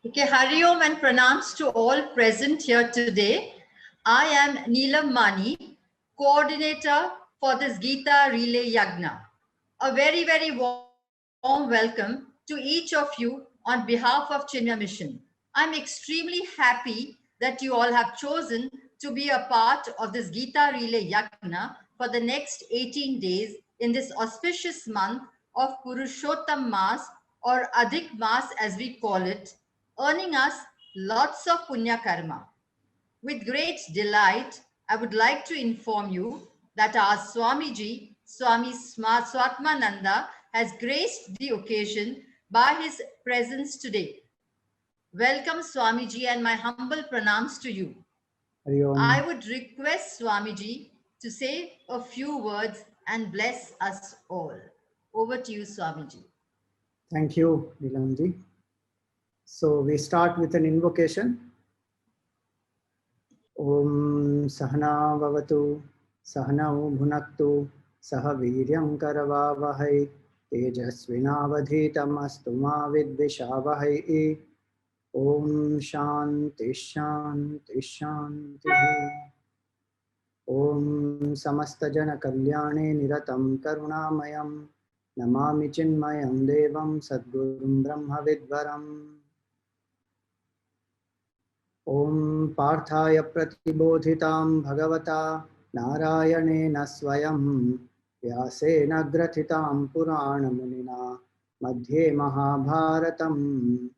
Okay, Hari Om and pranams to all present here today. I am Neelam Mani, coordinator for this Gita Relay Yagna. A very, very warm welcome to each of you on behalf of Chinmaya Mission. I'm extremely happy that you all have chosen to be a part of this Gita Relay Yagna for the next 18 days in this auspicious month of Purushottam Mas or Adhik Mas as we call it, earning us lots of punya karma. With great delight, I would like to inform you that our Swamiji, Swami Swatmananda, has graced the occasion by his presence today. Welcome, Swamiji, and my humble pranams to you. I would request Swamiji to say a few words and bless us all. Over to you, Swamiji. Thank you, Nilamji. So we start with an invocation. Om Sahana Vavatu, Sahanau Bhunaktu, Sahaviryam Karavavahai, Tejasvinavadhitam Astuma Vidvishavahai. Om Shanti Shanti Shanti. Om Samastajana Kalyane Niratam Karunamayam, Namami Chinmayam Devam Sadgurum Brahma Vidvaram. Om Parthaya Pratibodhitam Bhagavata Narayanena Swayam Vyasena Grathitam Purana Munina Madhye Mahabharatam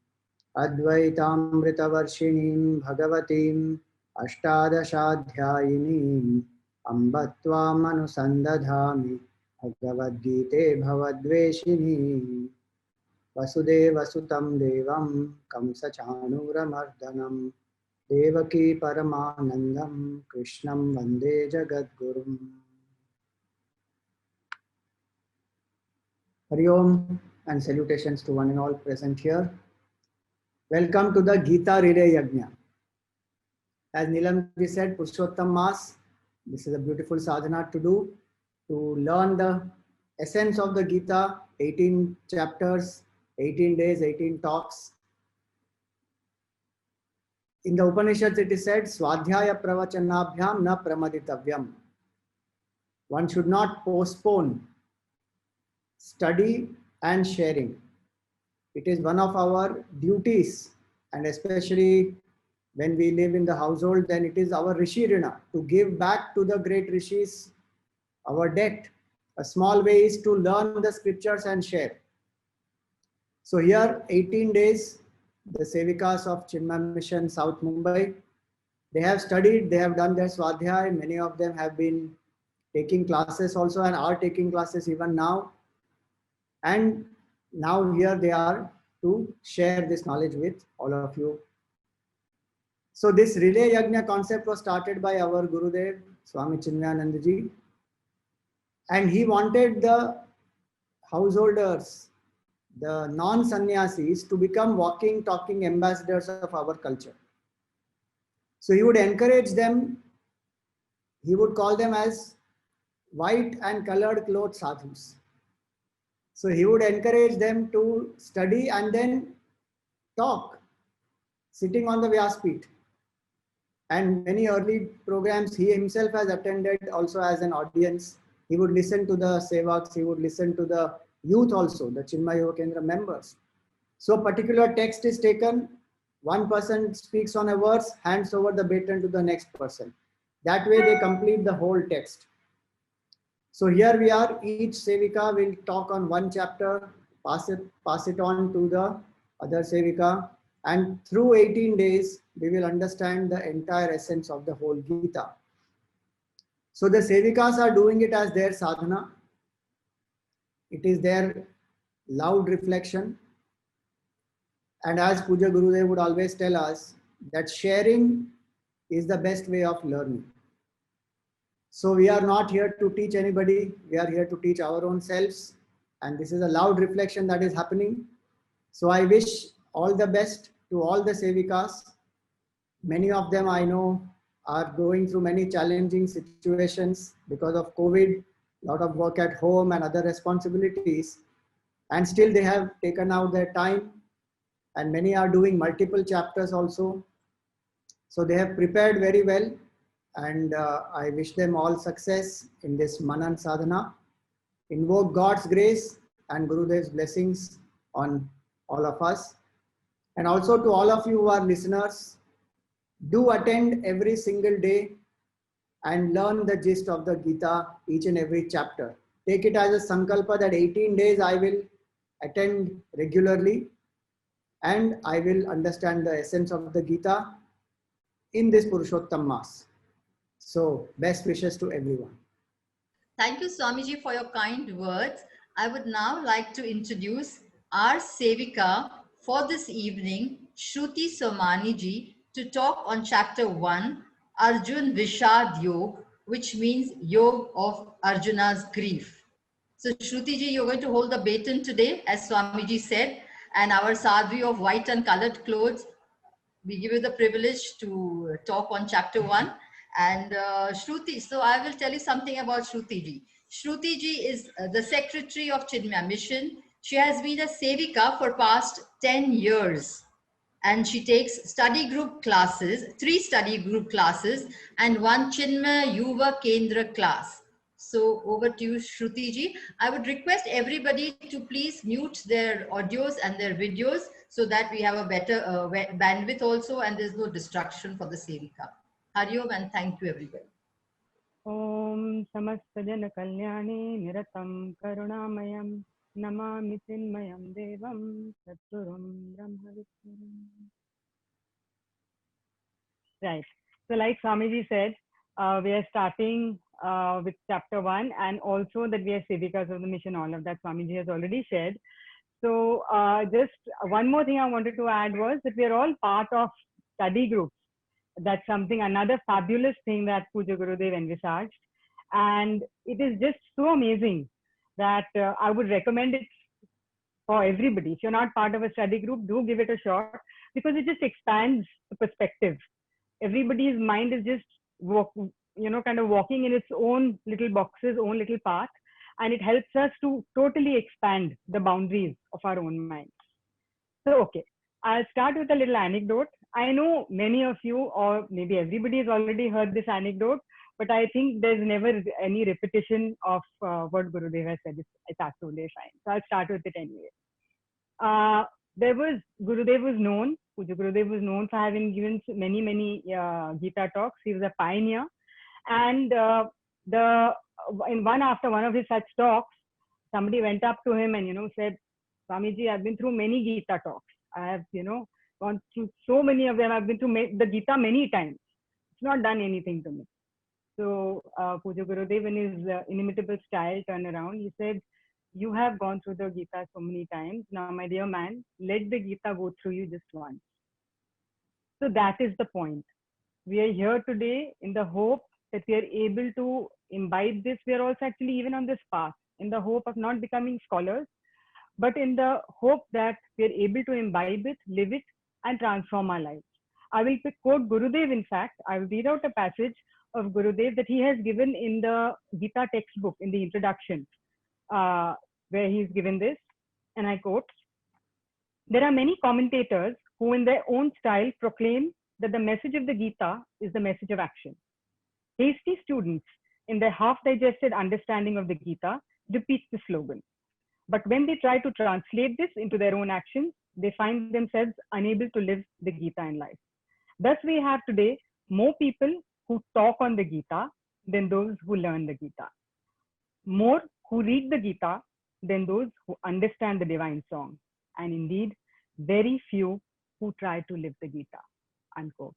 Advaitamrita Varshinim Bhagavatim Ashtadashadhyayinim Ambatvam Anusandadhami Bhagavad Gite Bhavadveshinim Vasudeva Sutam Devam Kamsa Chanuramardanam Devaki Paramanandam Krishnam Vande Jagadgurum. Hari Om and salutations to one and all present here. Welcome to the Gita Relay Yagna. As Nilamji said, Purushottam Mas, this is a beautiful sadhana to do, to learn the essence of the Gita, 18 chapters, 18 days, 18 talks. In the Upanishads it is said, Swadhyaya pravachanabhyam na pramaditavyam. One should not postpone study and sharing. It is one of our duties, and especially when we live in the household, then it is our Rishi Rina to give back to the great Rishis our debt. A small way is to learn the scriptures and share. So here, 18 days, the Sevikas of Chinmaya Mission, South Mumbai, they have studied, they have done their Swadhyay. Many of them have been taking classes also and are taking classes even now. And now here they are to share this knowledge with all of you. So this Relay Yagna concept was started by our Gurudev, Swami Chinmayananda ji. And he wanted the householders, the non-sannyasis, to become walking, talking ambassadors of our culture. So he would encourage them, he would call them as white and colored clothed sadhus. So he would encourage them to study and then talk, sitting on the Vyaspeeth. And many early programs he himself has attended also as an audience. He would listen to the Sevaks, he would listen to the youth also, the Chinmaya Yuva Kendra members. So a particular text is taken, one person speaks on a verse, hands over the baton to the next person. That way they complete the whole text. So here we are, each Sevika will talk on one chapter, pass it on to the other Sevika, and through 18 days, we will understand the entire essence of the whole Gita. So the Sevikas are doing it as their sadhana. It is their loud reflection. And as Puja Gurudev would always tell us, that sharing is the best way of learning. So we are not here to teach anybody. We are here to teach our own selves. And this is a loud reflection that is happening. So I wish all the best to all the Sevikas. Many of them I know are going through many challenging situations because of COVID, a lot of work at home and other responsibilities. And still they have taken out their time and many are doing multiple chapters also. So they have prepared very well, and I wish them all success in this Manan Sadhana. Invoke God's grace and Gurudev's blessings on all of us. And also to all of you who are listeners, do attend every single day and learn the gist of the Gita, each and every chapter. Take it as a sankalpa that 18 days I will attend regularly and I will understand the essence of the Gita in this Purushottam Mass. So best wishes to everyone. Thank you, Swamiji, for your kind words. I would now like to introduce our Sevika for this evening, Shruti Somani ji, to talk on chapter 1, Arjun Vishad Yog, which means Yog of Arjuna's grief. So Shruti ji, you're going to hold the baton today, as Swamiji said, and our sadhvi of white and colored clothes, we give you the privilege to talk on chapter 1. And Shruti, so I will tell you something about Shruti ji. Shruti ji is the secretary of Chinmaya Mission. She has been a Sevika for past 10 years. And she takes study group classes, 3 study group classes, and 1 Chinmaya Yuva Kendra class. So over to you, Shruti ji. I would request everybody to please mute their audios and their videos so that we have a better bandwidth also, and there's no distraction for the Sevika. Hari Om, and thank you everybody. Om Samastajana Kalyani Niratam Karunamayam Namami Chinmayam Devam Satgurum Brahma Vishnuram. Right. So like Swamiji said, we are starting with chapter 1, and also that we are Sevikas of the mission, all of that Swamiji has already shared. So just one more thing I wanted to add was that we are all part of study groups. That's something, another fabulous thing that Puja Gurudev envisaged. And it is just so amazing that I would recommend it for everybody. If you're not part of a study group, do give it a shot, because it just expands the perspective. Everybody's mind is just kind of walking in its own little boxes, own little path, and it helps us to totally expand the boundaries of our own minds. So, okay, I'll start with a little anecdote. I know many of you, or maybe everybody, has already heard this anecdote, but I think there's never any repetition of what Gurudev has said. It's absolutely fine. So I'll start with it anyway. Gurudev was known, Puja Gurudev was known for having given many Gita talks. He was a pioneer. And in one of his such talks, somebody went up to him and, said, Swamiji, I've been through many Gita talks. I have, gone through so many of them. I've been through the Gita many times. It's not done anything to me. So Puja Gurudev, in his inimitable style, turned around. He said, you have gone through the Gita so many times. Now, my dear man, let the Gita go through you just once. So that is the point. We are here today in the hope that we are able to imbibe this. We are also actually even on this path in the hope of not becoming scholars, but in the hope that we are able to imbibe it, live it, and transform our lives. I will quote Gurudev. In fact, I will read out a passage of Gurudev that he has given in the Gita textbook in the introduction, where he's given this, and I quote, there are many commentators who in their own style proclaim that the message of the Gita is the message of action. Hasty students, in their half-digested understanding of the Gita, repeat the slogan. But when they try to translate this into their own actions, they find themselves unable to live the Gita in life. Thus, we have today more people who talk on the Gita than those who learn the Gita. More who read the Gita than those who understand the divine song. And indeed, very few who try to live the Gita, unquote.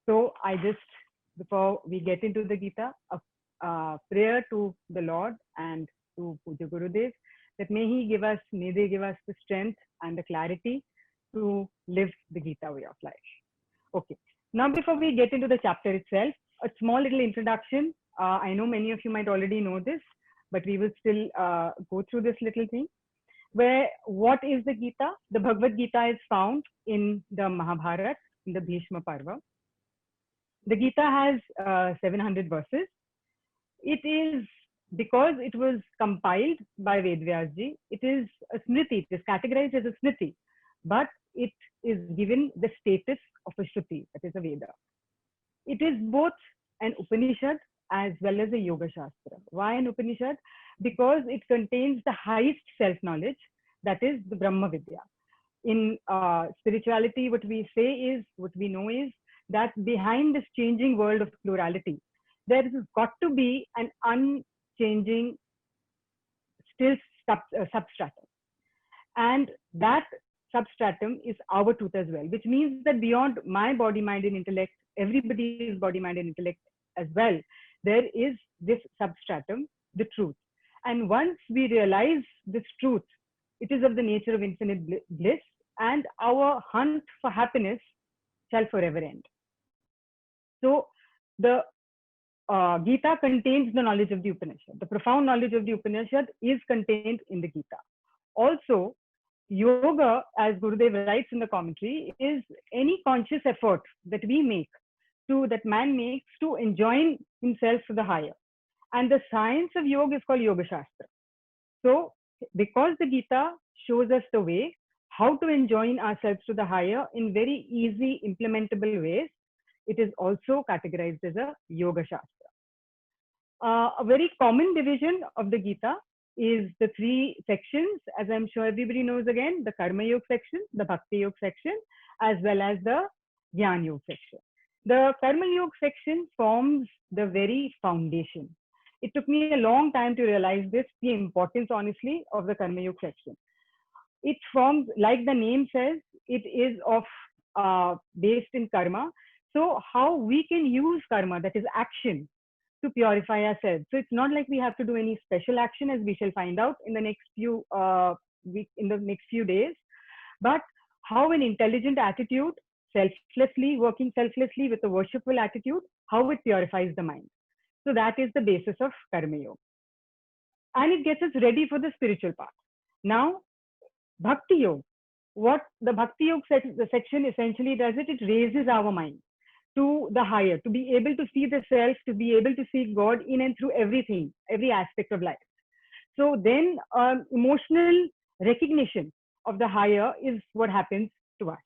So I just, before we get into the Gita, a prayer to the Lord and to Puja Gurudev, that may they give us the strength and the clarity to live the Gita way of life. Okay. Now, before we get into the chapter itself, a small little introduction. I know many of you might already know this, but we will still go through this little thing. Where what is the Gita? The Bhagavad Gita is found in the Mahabharata, in the Bhishma Parva. The Gita has 700 verses. It is, because it was compiled by Vedvyas ji, it is a smriti. It is categorized as a smriti. But it is given the status of a Shruti, that is a Veda. It is both an Upanishad as well as a Yoga Shastra. Why an Upanishad? Because it contains the highest self-knowledge, that is the Brahma Vidya. In spirituality, what we say is, what we know is that behind this changing world of plurality, there has got to be an unchanging, still substratum. And that substratum is our truth as well, which means that beyond my body, mind, and intellect, everybody's body, mind, and intellect as well, there is this substratum, the truth. And once we realize this truth, it is of the nature of infinite bliss, and our hunt for happiness shall forever end. So the Gita contains the knowledge of the Upanishad. The profound knowledge of the Upanishad is contained in the Gita. Also, yoga, as Gurudev writes in the commentary, is any conscious effort that we make, that man makes to enjoin himself to the higher. And the science of yoga is called Yoga Shastra. So, because the Gita shows us the way how to enjoin ourselves to the higher in very easy implementable ways, it is also categorized as a Yoga Shastra. A very common division of the Gita is the three sections, as I'm sure everybody knows again, the Karma Yoga section, the Bhakti Yoga section, as well as the Jnana Yoga section. The Karma Yoga section forms the very foundation. It took me a long time to realize this, the importance, honestly, of the Karma Yoga section. It forms, like the name says, it is based in karma. So how we can use karma, that is action, to purify ourselves. So it's not like we have to do any special action, as we shall find out in the next few next few days, but how an intelligent attitude, working selflessly with a worshipful attitude, how it purifies the mind. So that is the basis of Karma Yoga. And it gets us ready for the spiritual path. Now, Bhakti Yoga. What the Bhakti Yoga section essentially does, it raises our mind to the higher, to be able to see the self, to be able to see God in and through everything, every aspect of life. So then emotional recognition of the higher is what happens to us.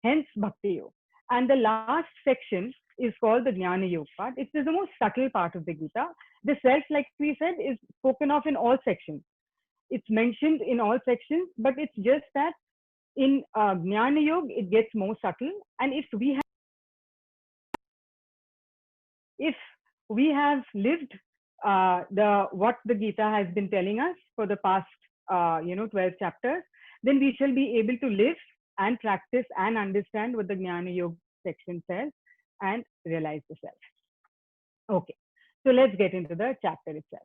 Hence Bhakti Yoga. And the last section is called the Jnana Yoga part. It is the most subtle part of the Gita. The self, like we said, is spoken of in all sections. It's mentioned in all sections, but it's just that in Jnana Yoga, it gets more subtle. And if we have lived what the Gita has been telling us for the past 12 chapters, then we shall be able to live and practice and understand what the Jnana Yoga section says and realize the self. Okay, so let's get into the chapter itself.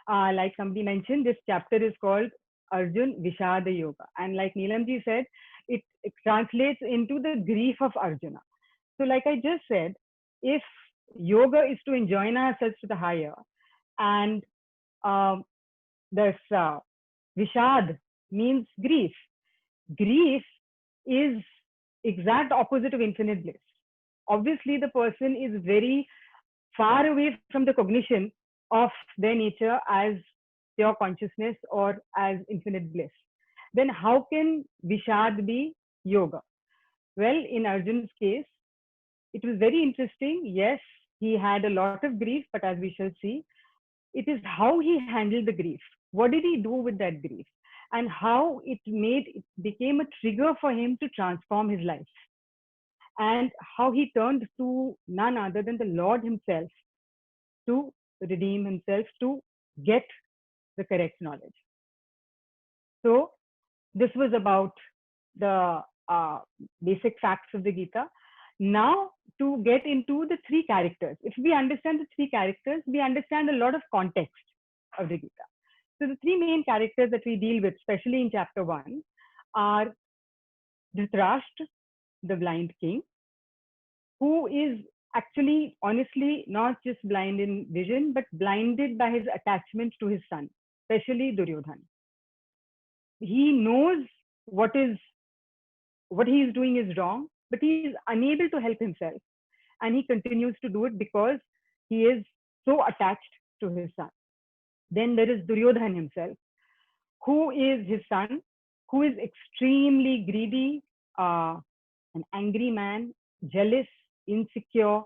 Like somebody mentioned, this chapter is called Arjun Vishada Yoga. And like Neelamji said, it translates into the grief of Arjuna. So like I just said, if yoga is to enjoin ourselves to the higher, and this Vishad means grief. Grief is exact opposite of infinite bliss. Obviously, the person is very far away from the cognition of their nature as pure consciousness or as infinite bliss. Then how can Vishad be yoga? Well, in Arjun's case, it was very interesting. Yes, he had a lot of grief, but as we shall see, it is how he handled the grief. What did he do with that grief? And how it became a trigger for him to transform his life. And how he turned to none other than the Lord himself to redeem himself, to get the correct knowledge. So this was about the basic facts of the Gita. Now to get into the three characters. If we understand the three characters, we understand a lot of context of the Gita. So the three main characters that we deal with, especially in chapter 1, are Dhritarashtra, the blind king, who is actually, honestly, not just blind in vision, but blinded by his attachment to his son, especially Duryodhana. He knows what he is doing is wrong, but he is unable to help himself. And he continues to do it because he is so attached to his son. Then there is Duryodhana himself, who is his son, who is extremely greedy, an angry man, jealous, insecure,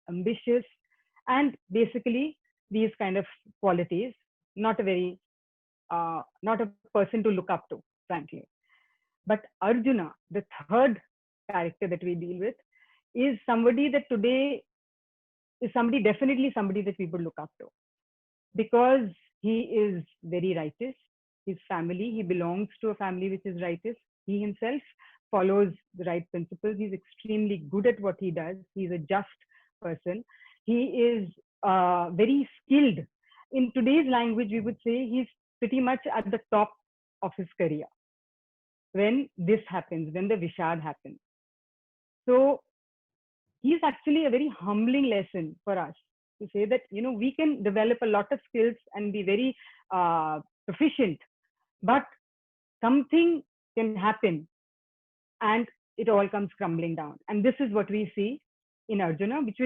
ambitious, and basically these kind of qualities, not a very, not a person to look up to, frankly. But Arjuna, the third character that we deal with, is somebody that today is somebody, definitely somebody that we would look up to, because he is very righteous. His family, he belongs to a family which is righteous. He himself follows the right principles. He's extremely good at what he does. He's a just person. He is very skilled. In today's language, we would say he's pretty much at the top of his career when this happens, when the Vishad happens. So he's actually a very humbling lesson for us to say that, you know, we can develop a lot of skills and be very proficient, but something can happen and it all comes crumbling down. And this is what we see in Arjuna, which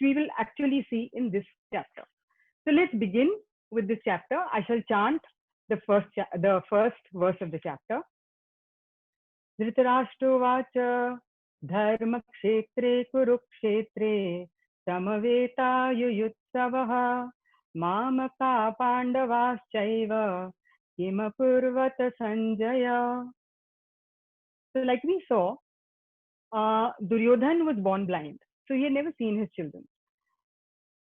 we will actually see in this chapter. So let's begin with this chapter. I shall chant the first verse of the chapter. Dhritarashtrovacha dharma kshetre kurukshetre samaveta mamaka pandavaschaiva kimapurvata sanjaya. So like we saw, Duryodhan was born blind. So he had never seen his children.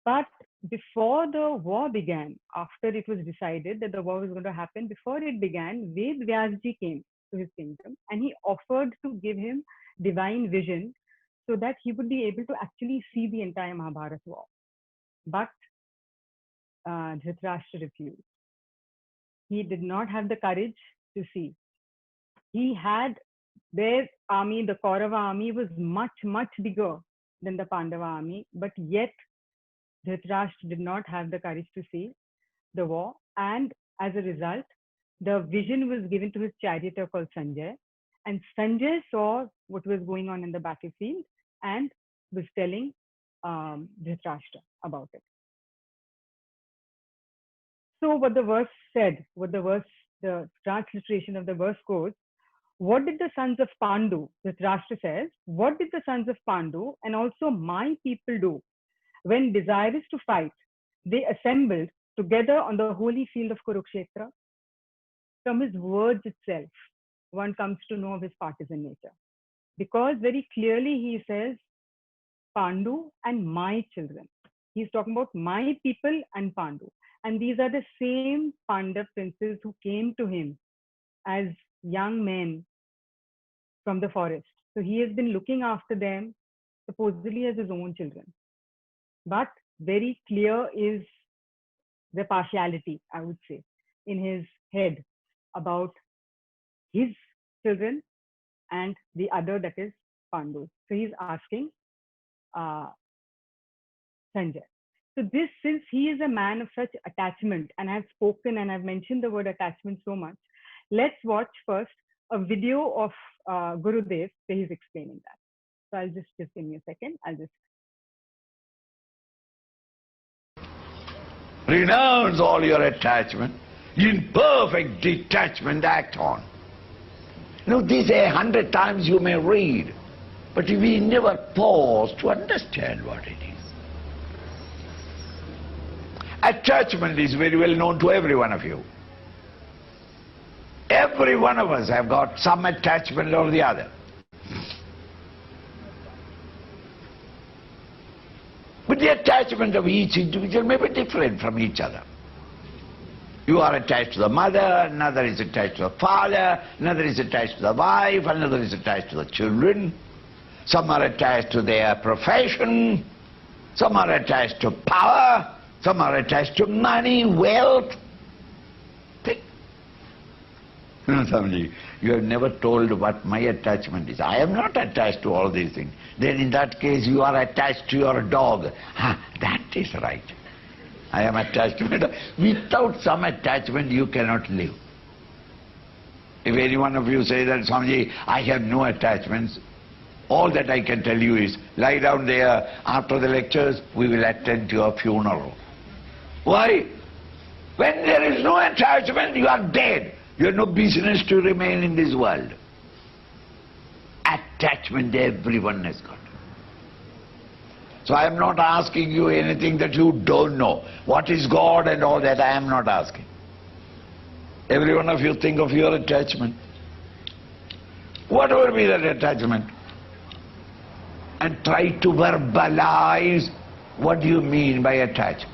But before the war began, after it was decided that the war was going to happen, before it began, Ved Vyasji came to his kingdom and he offered to give him divine vision so that he would be able to actually see the entire Mahabharata war. But Dhritarashtra refused. He did not have the courage to see. He had their army, the Kaurava army, was much, much bigger than the Pandava army, but yet Dhritarashtra did not have the courage to see the war. And as a result, the vision was given to his charioteer called Sanjay. And Sanjay saw what was going on in the battlefield and was telling Dhritarashtra about it. So what the verse said, the transliteration of the verse goes, what did the sons of Pandu, Dhritarashtra says, what did the sons of Pandu and also my people do when desirous to fight? They assembled together on the holy field of Kurukshetra. From his words itself, one comes to know of his partisan nature. Because very clearly he says, Pandu and my children. He's talking about my people and Pandu. And these are the same Pandav princes who came to him as young men from the forest. So he has been looking after them supposedly as his own children. But very clear is the partiality, I would say, in his head about his children and the other, that is Pandu. So he's asking Sanjay. So this, since he is a man of such attachment, and I've spoken and I've mentioned the word attachment so much, let's watch first a video of Gurudev where he's explaining that. So I'll just give me a second. Renounce all your attachment. In perfect detachment, act on. You know, these 100 times you may read, but we never pause to understand what it is. Attachment is very well known to every one of you. Every one of us have got some attachment or the other. But the attachment of each individual may be different from each other. You are attached to the mother, another is attached to the father, another is attached to the wife, another is attached to the children. Some are attached to their profession, some are attached to power, some are attached to money, wealth. No, Swamiji, you have never told what my attachment is. I am not attached to all these things. Then in that case you are attached to your dog. That is right. I am attached to my dog. Without some attachment you cannot live. If any one of you say that, Swamiji, I have no attachments, all that I can tell you is, lie down there, after the lectures we will attend to your funeral. Why? When there is no attachment, you are dead. You have no business to remain in this world. Attachment everyone has got. So I am not asking you anything that you don't know. What is God and all that, I am not asking. Every one of you think of your attachment. Whatever be that attachment. And try to verbalize what do you mean by attachment.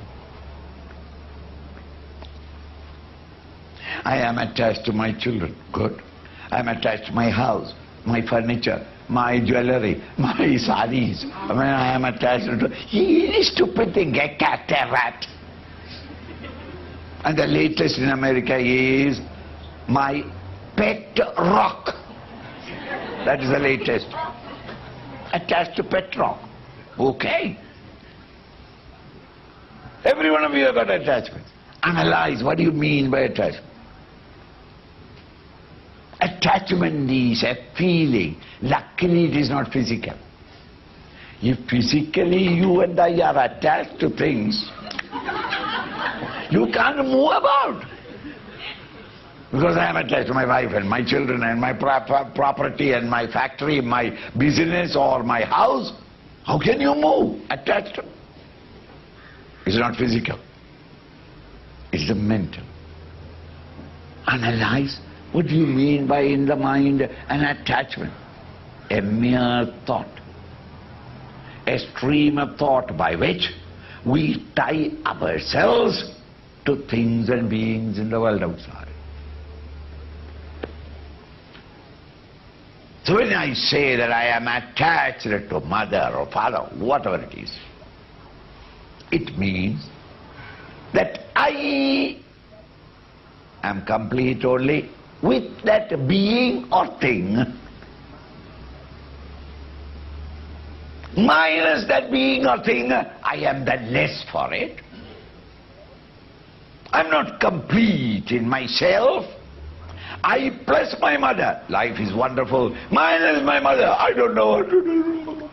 I am attached to my children. Good. I am attached to my house, my furniture, my jewelry, my saris. I am attached to... He stupid thing, a cat, a rat. And the latest in America is my pet rock. That is the latest. Attached to pet rock. Okay. Every one of you have got attachments. Analyze, what do you mean by attachment? Attachment is a feeling. Luckily it is not physical. If physically you and I are attached to things, you can't move about. Because I am attached to my wife and my children and my property and my factory, my business or my house. How can you move attached to? It's not physical. It's the mental. Analyze. What do you mean by in the mind an attachment? A mere thought. A stream of thought by which we tie ourselves to things and beings in the world outside. So when I say that I am attached to mother or father, whatever it is, it means that I am complete only with that being or thing, minus that being or thing, I am the less for it. I'm not complete in myself. I plus my mother, life is wonderful. Minus my mother, I don't know what to do.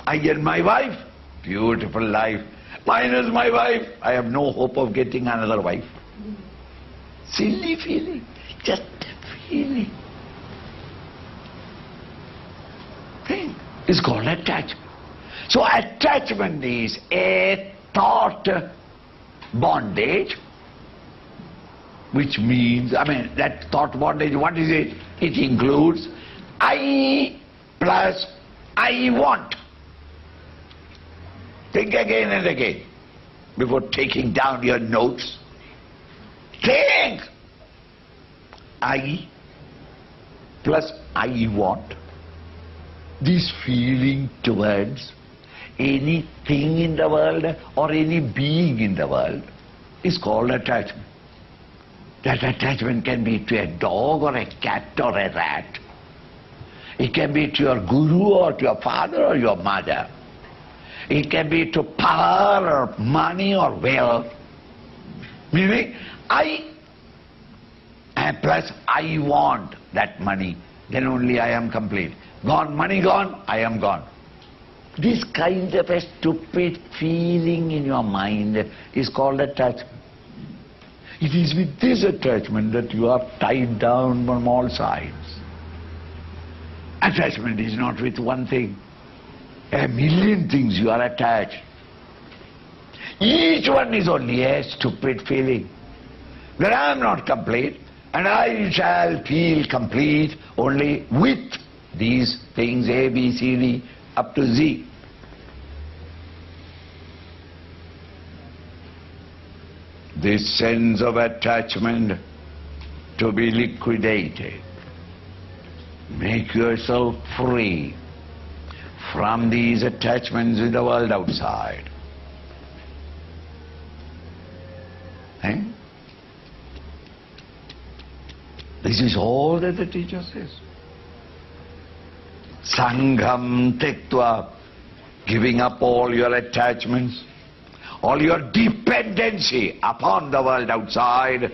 I get my wife, beautiful life. Minus my wife, I have no hope of getting another wife. Silly feeling, just a feeling. Thing is called attachment. So attachment is a thought bondage, which means, that thought bondage, what is it? It includes I plus I want. Think again and again before taking down your notes. Think! I plus I want. This feeling towards anything in the world or any being in the world is called attachment. That attachment can be to a dog or a cat or a rat. It can be to your guru or to your father or your mother. It can be to power or money or wealth. Meaning, I plus I want that money, then only I am complete. Gone, money gone, I am gone. This kind of a stupid feeling in your mind is called attachment. It is with this attachment that you are tied down from all sides. Attachment is not with one thing. A million things you are attached. Each one is only a stupid feeling that I am not complete and I shall feel complete only with these things A, B, C, D up to Z. This sense of attachment to be liquidated. Make yourself free from these attachments in the world outside. This is all that the teacher says. Sangham tektva, giving up all your attachments, all your dependency upon the world outside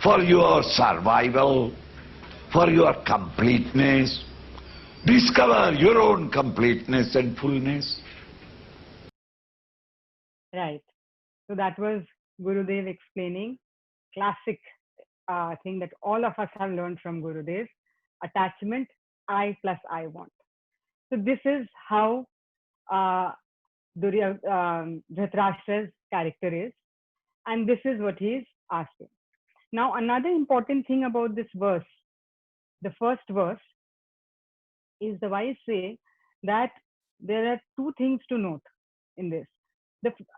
for your survival, for your completeness. Discover your own completeness and fullness. Right. So that was Gurudev explaining classic thing that all of us have learned from Gurudev: attachment, I plus I want. So this is how uh, Dhritarashtra's character is, and this is what he is asking. Now, another important thing about this verse, the first verse, is the wise say that there are two things to note in this.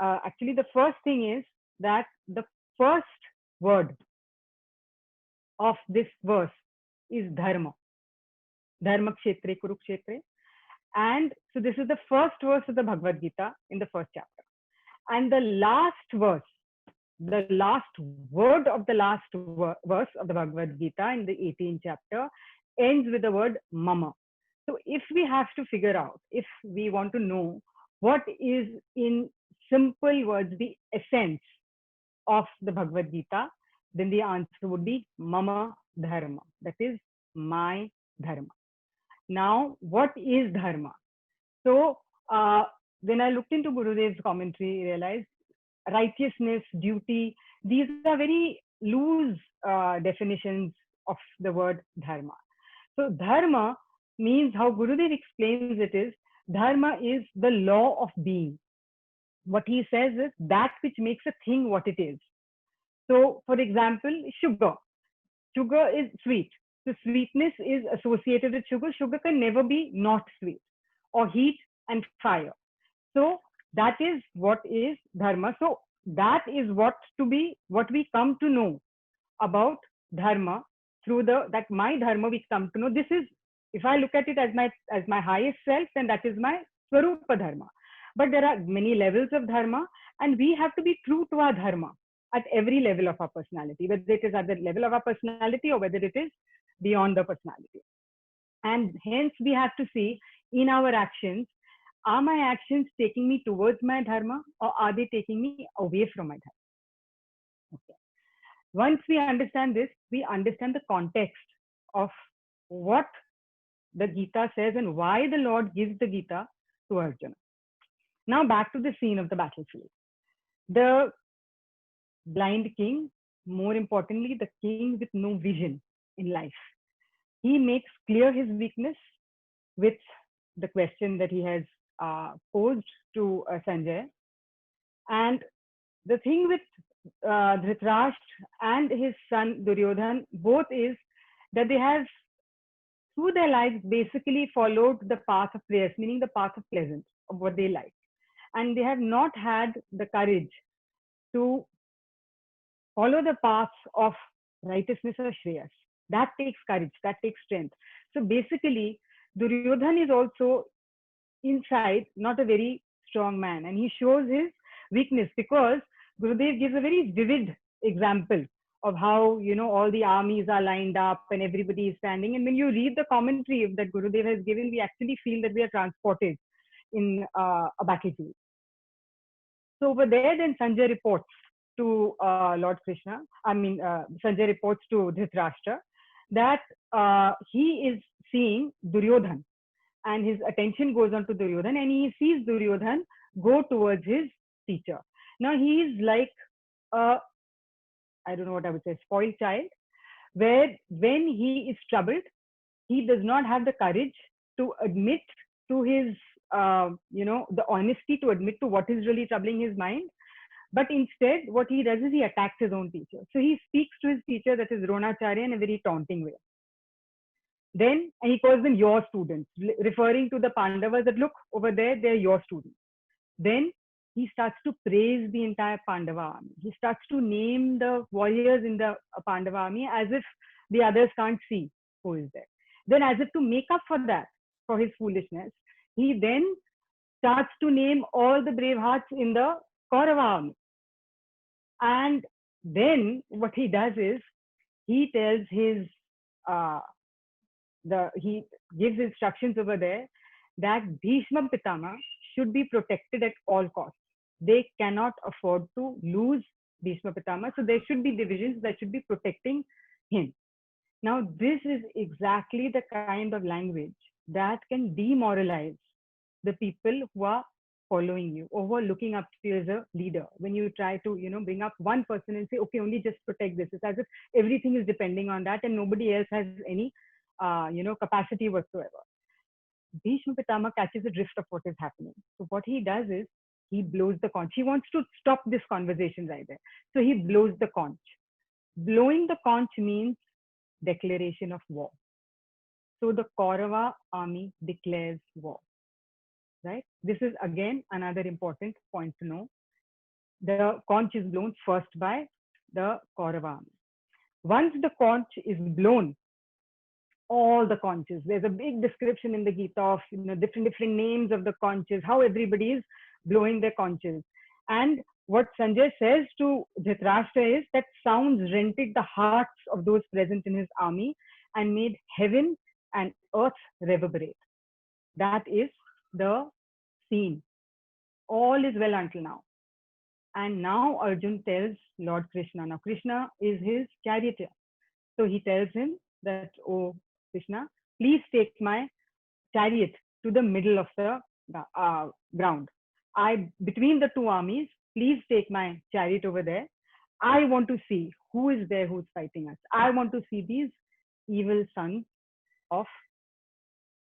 Actually, the first thing is that the first word of this verse is dharma, dharma kshetre kurukshetre. And so this is the first verse of the Bhagavad Gita in the first chapter. And the last verse, the last word of the last verse of the Bhagavad Gita in the 18th chapter ends with the word mama. So if we have to figure out, if we want to know what is in simple words the essence of the Bhagavad Gita, then the answer would be mama dharma, that is my dharma. Now, what is dharma? So when I looked into Gurudev's commentary, I realized righteousness, duty, these are very loose definitions of the word dharma. So dharma means, how Gurudev explains it is, dharma is the law of being. What he says is that which makes a thing what it is. So for example, sugar. Sugar is sweet. So sweetness is associated with sugar. Sugar can never be not sweet. Or heat and fire. So that is what is dharma. So that is what we come to know about dharma through that my dharma we come to know. This is, if I look at it as my highest self, then that is my swarupa dharma. But there are many levels of dharma, and we have to be true to our dharma at every level of our personality, whether it is at the level of our personality or whether it is beyond the personality. And hence we have to see in our actions, are my actions taking me towards my dharma, or are they taking me away from my dharma? Okay. Once we understand this, we understand the context of what the Gita says and why the Lord gives the Gita to Arjuna. Now back to the scene of the battlefield. The blind king, more importantly, the king with no vision in life, he makes clear his weakness with the question that he has posed to Sanjay. And the thing with Dhritarashtra and his son Duryodhan both is that they have, through their lives, basically followed the path of prayers, meaning the path of pleasant, of what they like. And they have not had the courage to follow the path of righteousness or shreyas. That takes courage, that takes strength. So basically, Duryodhan is also inside not a very strong man, and he shows his weakness because Gurudev gives a very vivid example of how, all the armies are lined up and everybody is standing. And when you read the commentary that Gurudev has given, we actually feel that we are transported in a battlefield. So over there, then Sanjay reports to Lord Krishna. Sanjay reports to Dhritarashtra that he is seeing Duryodhan, and his attention goes on to Duryodhan, and he sees Duryodhan go towards his teacher. Now he is like I don't know what I would say, spoiled child, where when he is troubled, he does not have the courage to admit to his, the honesty to admit to what is really troubling his mind. But instead, what he does is he attacks his own teacher. So he speaks to his teacher, that is Dronacharya, in a very taunting way. Then, and he calls them your students, referring to the Pandavas that, look, over there, they're your students. Then he starts to praise the entire Pandava army. He starts to name the warriors in the Pandava army as if the others can't see who is there. Then, as if to make up for that, for his foolishness, he then starts to name all the brave hearts in the Kaurava army. And then what he does is he tells his he gives instructions over there that Bhishma Pitama should be protected at all costs. They cannot afford to lose Bhishma Pitama. So there should be divisions that should be protecting him. Now, this is exactly the kind of language that can demoralize the people who are following you, over looking up to you as a leader. When you try to, bring up one person and say, okay, only just protect this. It's as if everything is depending on that and nobody else has any, capacity whatsoever. Bhishma Pitama catches the drift of what is happening. So what he does is he blows the conch. He wants to stop this conversation right there. So he blows the conch. Blowing the conch means declaration of war. So the Kaurava army declares war. Right? This is again another important point to know. The conch is blown first by the Kaurava army. Once the conch is blown, all the conches, there's a big description in the Gita of different names of the conches, how everybody is blowing their conches. And what Sanjay says to Dhritarashtra is that sounds rented the hearts of those present in his army and made heaven and earth reverberate. That is the scene. All is well until now. And now Arjun tells Lord Krishna. Now Krishna is his charioteer. So he tells him that, oh Krishna, please take my chariot to the middle of the ground. Between the two armies, please take my chariot over there. I want to see who is there who's fighting us. I want to see these evil sons of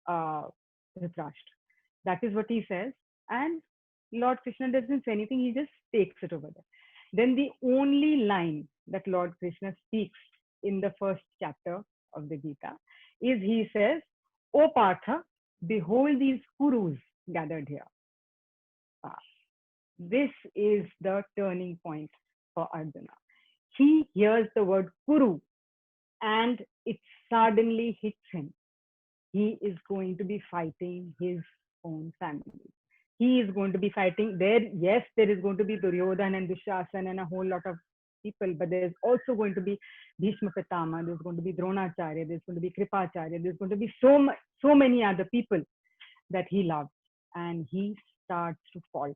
Dhritarashtra. That is what he says. And Lord Krishna doesn't say anything. He just takes it over there. Then the only line that Lord Krishna speaks in the first chapter of the Gita is he says, O Partha, behold these Kurus gathered here. This is the turning point for Arjuna. He hears the word Kuru and it suddenly hits him. He is going to be fighting his own family. He is going to be fighting there. Yes, there is going to be Duryodhana and Dushasana and a whole lot of people, but there's also going to be Bhishma Pitama, there's going to be Dronacharya, there's going to be Kripacharya, there's going to be so many other people that he loves, and he starts to falter.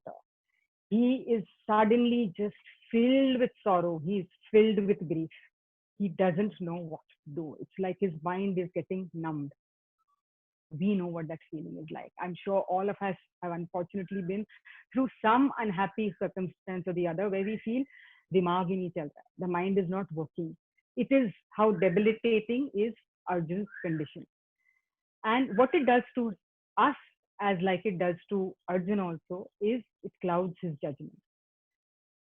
He is suddenly just filled with sorrow. He's filled with grief. He doesn't know what to do. It's like his mind is getting numbed. We know what that feeling is like. I'm sure all of us have unfortunately been through some unhappy circumstance or the other where we feel dimag hi nahi chalta. The mind is not working. It is how debilitating is Arjun's condition. And what it does to us, as like it does to Arjun also, is it clouds his judgment.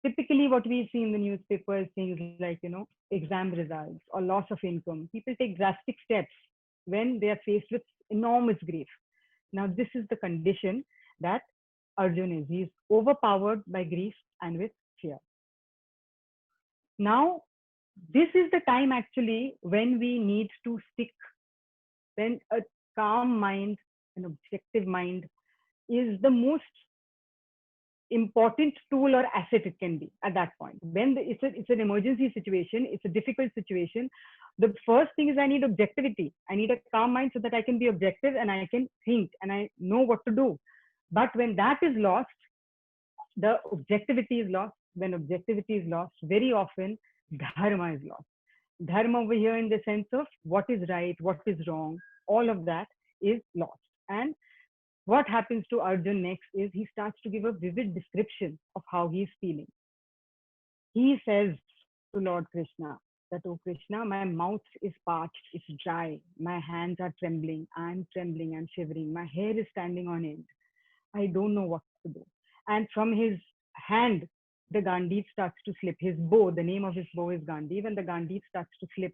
Typically what we see in the newspapers, things like, exam results or loss of income, people take drastic steps when they are faced with enormous grief. Now, this is the condition that Arjun is. He is overpowered by grief and with fear. Now, this is the time actually when we need to stick, when a calm mind, an objective mind is the most important tool or asset it can be at that point. When it's an emergency situation, it's a difficult situation. The first thing is I need objectivity. I need a calm mind so that I can be objective and I can think and I know what to do. But when that is lost, the objectivity is lost. When objectivity is lost, very often dharma is lost. Dharma over here in the sense of what is right, what is wrong, all of that is lost. And what happens to Arjun next is he starts to give a vivid description of how he is feeling. He says to Lord Krishna that, oh Krishna, my mouth is parched, it's dry, my hands are trembling, I'm shivering, my hair is standing on end. I don't know what to do. And from his hand, the Gandiv starts to slip. His bow, the name of his bow is Gandiv, and the Gandiv starts to slip.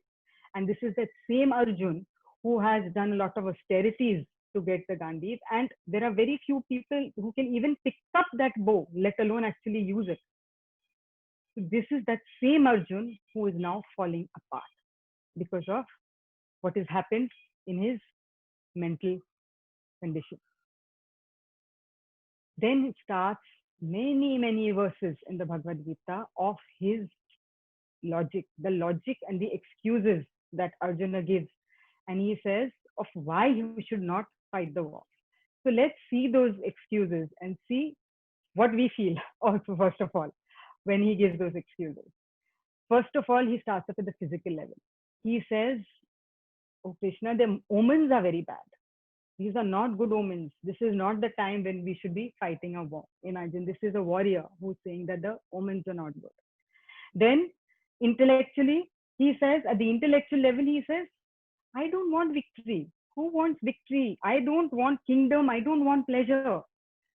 And this is that same Arjun who has done a lot of austerities to get the Gandiv. And there are very few people who can even pick up that bow, let alone actually use it. So this is that same Arjun who is now falling apart because of what has happened in his mental condition. Then it starts many verses in the Bhagavad Gita of his logic, the logic and the excuses that Arjuna gives. And he says of why he should not fight the war. So let's see those excuses and see what we feel also, first of all, when he gives those excuses. First of all, he starts up at the physical level. He says, oh Krishna, the omens are very bad. These are not good omens. This is not the time when we should be fighting a war. Imagine this is a warrior who's saying that the omens are not good. Then intellectually, he says, at the intellectual level, he says, I don't want victory. Who wants victory? I don't want kingdom. I don't want pleasure.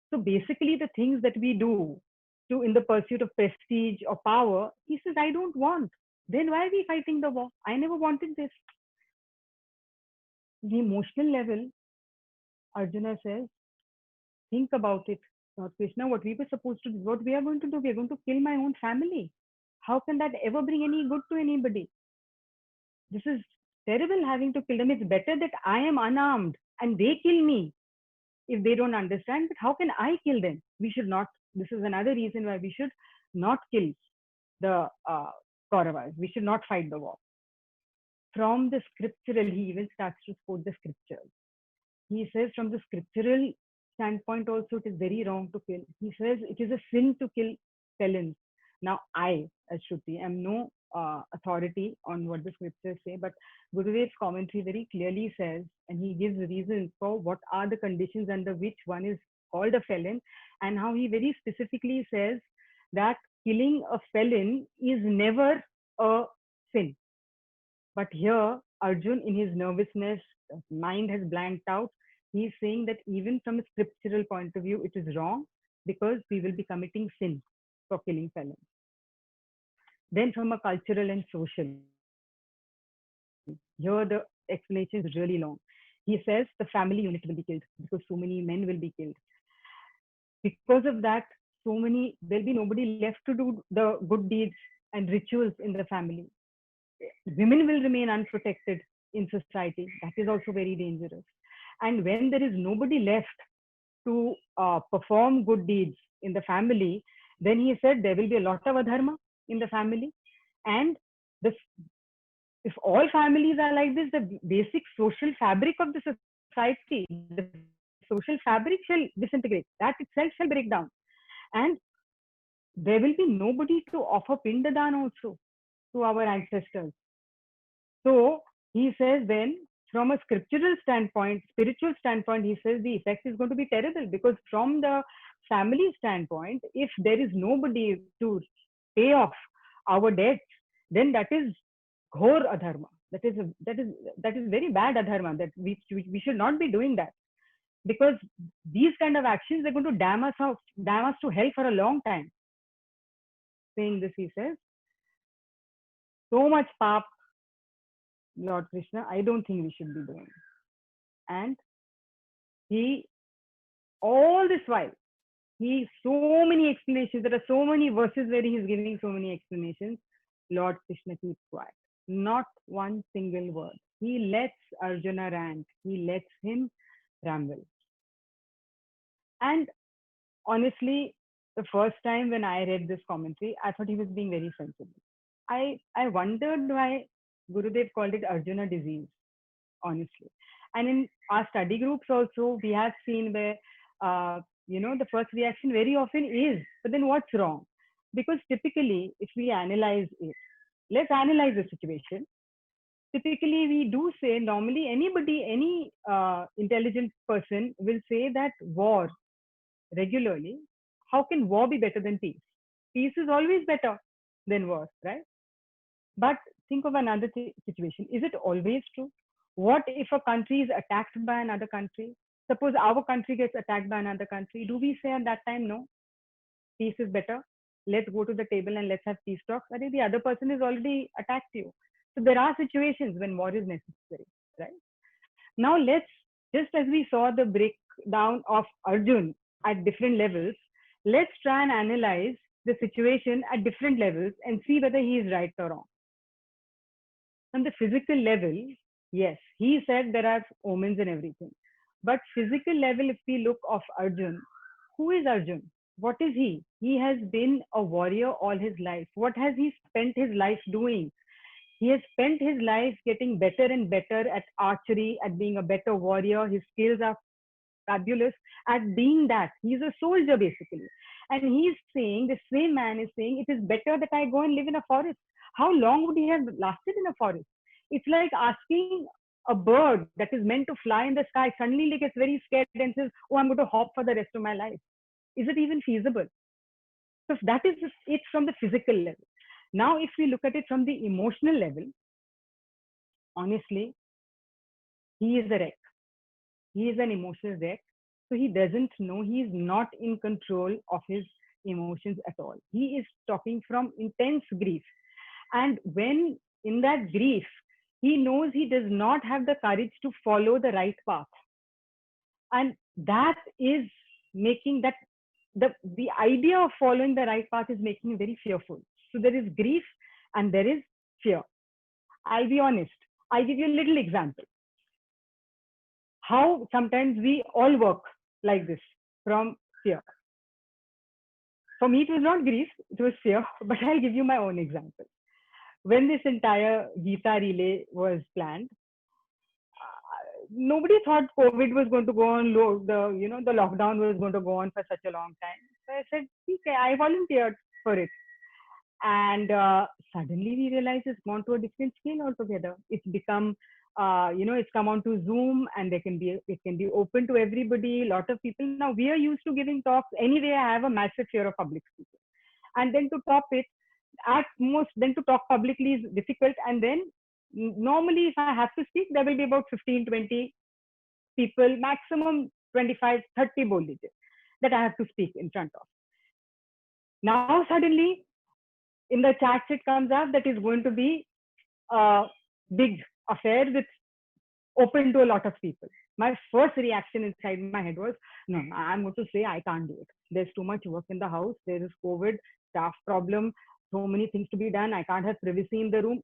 So basically, the things that we do to in the pursuit of prestige or power, he says, I don't want. Then why are we fighting the war? I never wanted this. The emotional level, Arjuna says, think about it, Lord Krishna, what we were supposed to do, what we are going to do, we are going to kill my own family. How can that ever bring any good to anybody? This is terrible having to kill them. It's better that I am unarmed and they kill me if they don't understand. But how can I kill them? We should not. This is another reason why we should not kill the Kauravas. We should not fight the war. From the scriptural, he even starts to quote the scriptures. He says from the scriptural standpoint also, it is very wrong to kill. He says it is a sin to kill felons. Now, I, as Shruti, am no authority on what the scriptures say, but Gurudev's commentary very clearly says, and he gives reasons for what are the conditions under which one is called a felon, and how he very specifically says that killing a felon is never a sin. But here, Arjun, in his nervousness, mind has blanked out. He's saying that even from a scriptural point of view, it is wrong because we will be committing sin for killing felons. Then from a cultural and social, here the explanation is really long. He says the family unit will be killed because so many men will be killed. Because of that, there'll be nobody left to do the good deeds and rituals in the family. Women will remain unprotected in society. That is also very dangerous. And when there is nobody left to perform good deeds in the family, then he said there will be a lot of adharma in the family. And if all families are like this, the basic social fabric of the society, the social fabric shall disintegrate. That itself shall break down. And there will be nobody to offer pindadan also to our ancestors. So he says then, from a scriptural standpoint, spiritual standpoint, he says the effect is going to be terrible, because from the family standpoint, if there is nobody to pay off our debts, then that is ghor adharma. That is very bad adharma. That we should not be doing that, because these kind of actions are going to damn us to hell for a long time. Saying this, he says, so much pap, Lord Krishna, I don't think we should be doing. And all this while, so many explanations, there are so many verses where he is giving so many explanations. Lord Krishna keeps quiet. Not one single word. He lets Arjuna rant. He lets him ramble. And honestly, the first time when I read this commentary, I thought he was being very sensible. I wondered why Gurudev called it Arjuna disease, honestly. And in our study groups also, we have seen where, the first reaction very often is, but then what's wrong? Because typically, if we analyze it, let's analyze the situation. Typically, we do say, normally any intelligent person will say that war regularly, how can war be better than peace? Peace is always better than war, right? But think of another situation. Is it always true? What if a country is attacked by another country? Suppose our country gets attacked by another country. Do we say at that time, no, peace is better? Let's go to the table and let's have peace talks. I think the other person has already attacked you. So there are situations when war is necessary, right? Now just as we saw the breakdown of Arjun at different levels, let's try and analyze the situation at different levels and see whether he is right or wrong. On the physical level, yes, he said there are omens and everything. But physical level, if we look of Arjun, who is Arjun? What is he? He has been a warrior all his life. What has he spent his life doing? He has spent his life getting better and better at archery, at being a better warrior. His skills are fabulous at being that. He's a soldier, basically. And he's saying, the same man is saying, it is better that I go and live in a forest. How long would he have lasted in a forest? It's like asking a bird that is meant to fly in the sky suddenly gets very scared and says, oh, I'm going to hop for the rest of my life. Is it even feasible? So that is it from the physical level. Now, if we look at it from the emotional level, honestly, he is a wreck. He is an emotional wreck. So he doesn't know, he is not in control of his emotions at all. He is talking from intense grief. And when in that grief, he knows he does not have the courage to follow the right path. And that is making that the idea of following the right path is making him very fearful. So there is grief and there is fear. I'll be honest. I'll give you a little example. How sometimes we all work like this from fear. For me, it was not grief, it was fear, but I'll give you my own example. When this entire Gita relay was planned, nobody thought COVID was going to go on, the lockdown was going to go on for such a long time. So I said, okay, I volunteered for it. And suddenly we realized it's gone to a different scale altogether. It's become, it's come on to Zoom, and it can be open to everybody, a lot of people. Now we are used to giving talks. Anyway, I have a massive fear of public speaking. And then to top it, at most, then to talk publicly is difficult. And then normally if I have to speak, there will be about 15, 20 people, maximum 25, 30 boldages that I have to speak in front of. Now suddenly in the chats it comes up that is going to be a big affair with open to a lot of people. My first reaction inside my head was, no, I'm going to say I can't do it. There's too much work in the house. There is COVID, staff problem, so many things to be done. I can't have privacy in the room.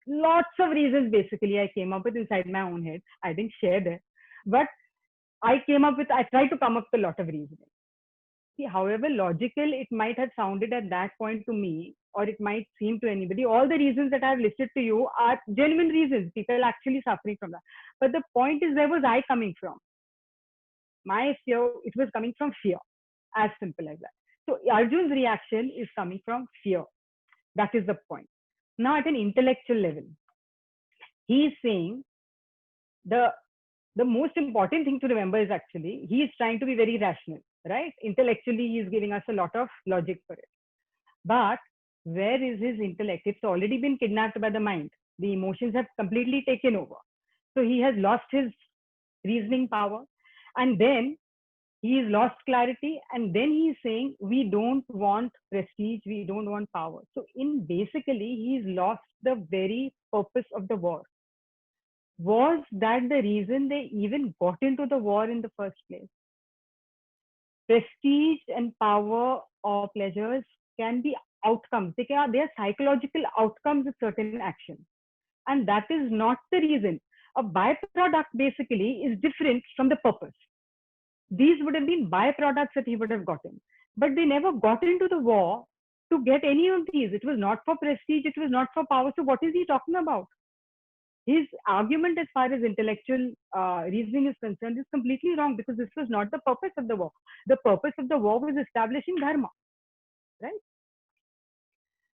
Lots of reasons basically I came up with inside my own head. I didn't share that, but I tried to come up with a lot of reasons. See, however logical it might have sounded at that point to me, or it might seem to anybody, all the reasons that I've listed to you are genuine reasons. People are actually suffering from that. But the point is, where was I coming from? My fear, it was coming from fear, as simple as that. So Arjun's reaction is coming from fear. That is the point. Now at an intellectual level, he is saying the most important thing to remember is actually, he is trying to be very rational, right? Intellectually, he is giving us a lot of logic for it. But where is his intellect? It's already been kidnapped by the mind. The emotions have completely taken over. So he has lost his reasoning power. And then he has lost clarity. And then he is saying, we don't want prestige. We don't want power. So basically, he's lost the very purpose of the war. Was that the reason they even got into the war in the first place? Prestige and power or pleasures can be outcomes. They are psychological outcomes of certain actions. And that is not the reason. A byproduct basically is different from the purpose. These would have been byproducts that he would have gotten. But they never got into the war to get any of these. It was not for prestige. It was not for power. So what is he talking about? His argument as far as intellectual reasoning is concerned is completely wrong, because this was not the purpose of the war. The purpose of the war was establishing dharma, right?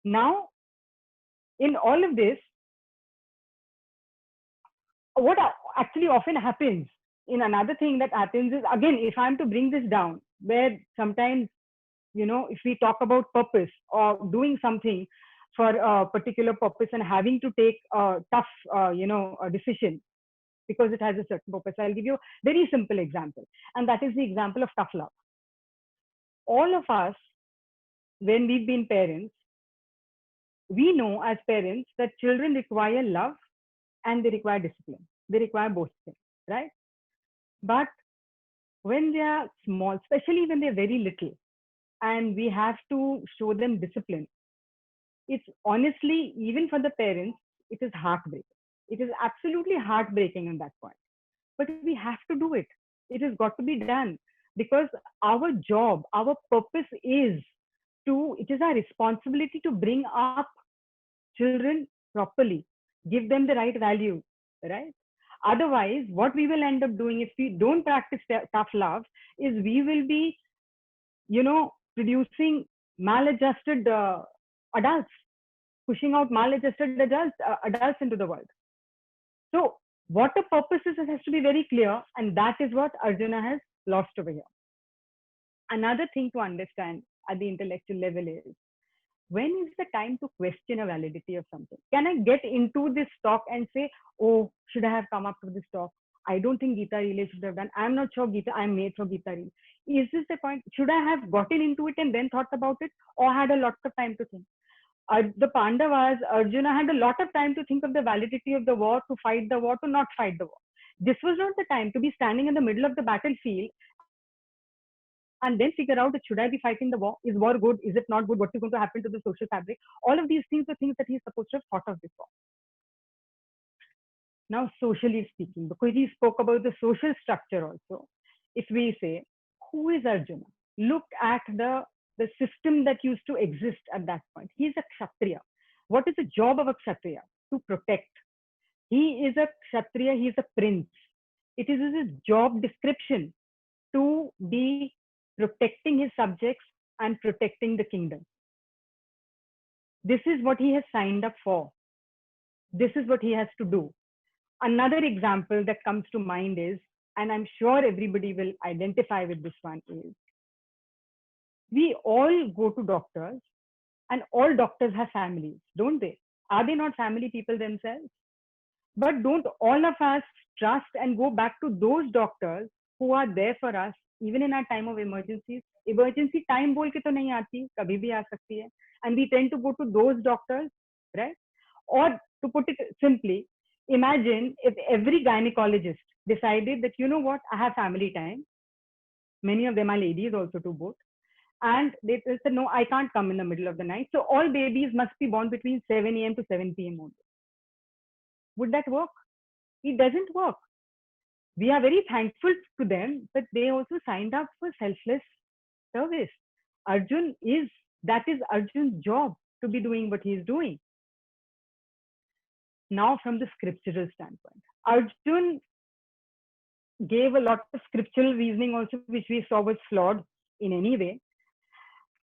Now, in all of this, what actually often happens, in another thing that happens is, again, if I'm to bring this down, where sometimes, if we talk about purpose or doing something for a particular purpose and having to take a tough, a decision because it has a certain purpose. I'll give you a very simple example. And that is the example of tough love. All of us, when we've been parents, we know as parents that children require love and they require discipline. They require both things, right? But when they are small, especially when they're very little, and we have to show them discipline, it's honestly, even for the parents, it is heartbreaking. It is absolutely heartbreaking at that point. But we have to do it. It has got to be done, because our job, our purpose is it is our responsibility to bring up children properly, give them the right value, right? Otherwise, what we will end up doing if we don't practice tough love is we will be, producing maladjusted adults, pushing out maladjusted adults into the world. So What the purpose is, it has to be very clear, and that is what Arjuna has lost over here. Another thing to understand at the intellectual level is, when is the time to question a validity of something? Can I get into this talk and say, oh, should I have come up with this talk? I don't think Gita Relay should have done. I'm not sure Gita, I'm made for Gita Relay. Is this the point? Should I have gotten into it and then thought about it, or had a lot of time to think? The Pandavas, Arjuna had a lot of time to think of the validity of the war, to fight the war, to not fight the war. This was not the time to be standing in the middle of the battlefield and then figure out that should I be fighting the war? Is war good? Is it not good? What is going to happen to the social fabric? All of these things are things that he's supposed to have thought of before. Now, socially speaking, because he spoke about the social structure also, if we say, who is Arjuna? Look at the system that used to exist at that point. He is a Kshatriya. What is the job of a Kshatriya? To protect. He is a Kshatriya, he is a prince. It is his job description to be protecting his subjects and protecting the kingdom. This is what he has signed up for. This is what he has to do. Another example that comes to mind is, and I'm sure everybody will identify with this one, is we all go to doctors and all doctors have families, don't they? Are they not family people themselves? But don't all of us trust and go back to those doctors who are there for us even in our time of emergencies? Emergency time bol ke to nahi aati, kabhi bhi aa sakti hai. And we tend to go to those doctors, right? Or to put it simply, imagine if every gynecologist decided that, you know what, I have family time. Many of them are ladies also to both. And they said, no, I can't come in the middle of the night. So all babies must be born between 7 a.m. to 7 p.m. only. Would that work? It doesn't work. We are very thankful to them, but they also signed up for selfless service. That is Arjun's job, to be doing what he is doing. Now, from the scriptural standpoint, Arjun gave a lot of scriptural reasoning also, which we saw was flawed in any way.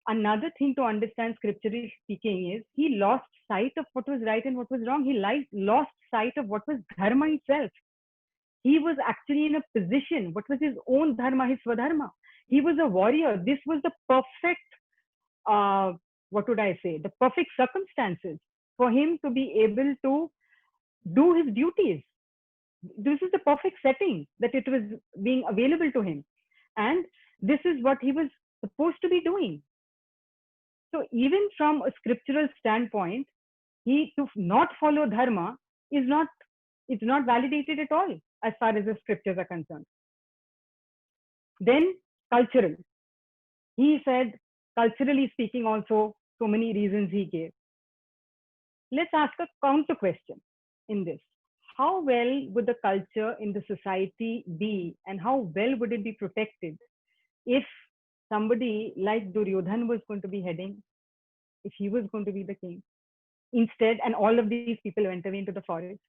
Another thing to understand scripturally speaking is, he lost sight of what was right and what was wrong. He lost sight of what was dharma itself. He was actually in a position, what was his own dharma, his swadharma. He was a warrior. This was the perfect, the perfect circumstances for him to be able to do his duties. This is the perfect setting that it was being available to him. And this is what he was supposed to be doing. So even from a scriptural standpoint, to not follow dharma is not validated at all as far as the scriptures are concerned. Then cultural. He said, culturally speaking also, so many reasons he gave. Let's ask a counter question in this. How well would the culture in the society be, and how well would it be protected if somebody like Duryodhan was going to be heading, if he was going to be the king instead, and all of these people went away into the forest,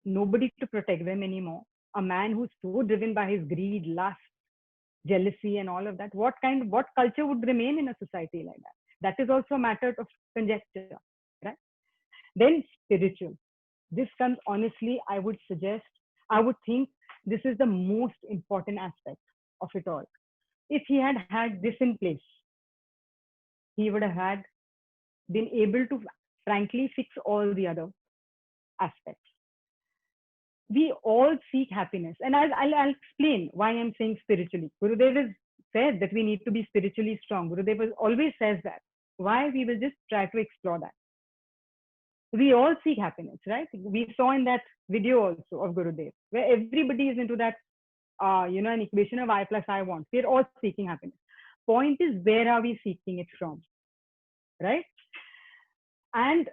nobody to protect them anymore, a man who's so driven by his greed, lust, jealousy and all of that, what culture would remain in a society like that? That is also a matter of conjecture, right? Then spiritual. This comes, honestly, I would think this is the most important aspect of it all. If he had had this in place, he would have been able to frankly fix all the other aspects. We all seek happiness, and I'll explain why I'm saying spiritually. Gurudev has said that we need to be spiritually strong. Gurudev always says that. Why? We will just try to explore that. We all seek happiness, right? We saw in that video also of Gurudev, where everybody is into that, an equation of I plus I want. We're all seeking happiness. Point is, where are we seeking it from, right? And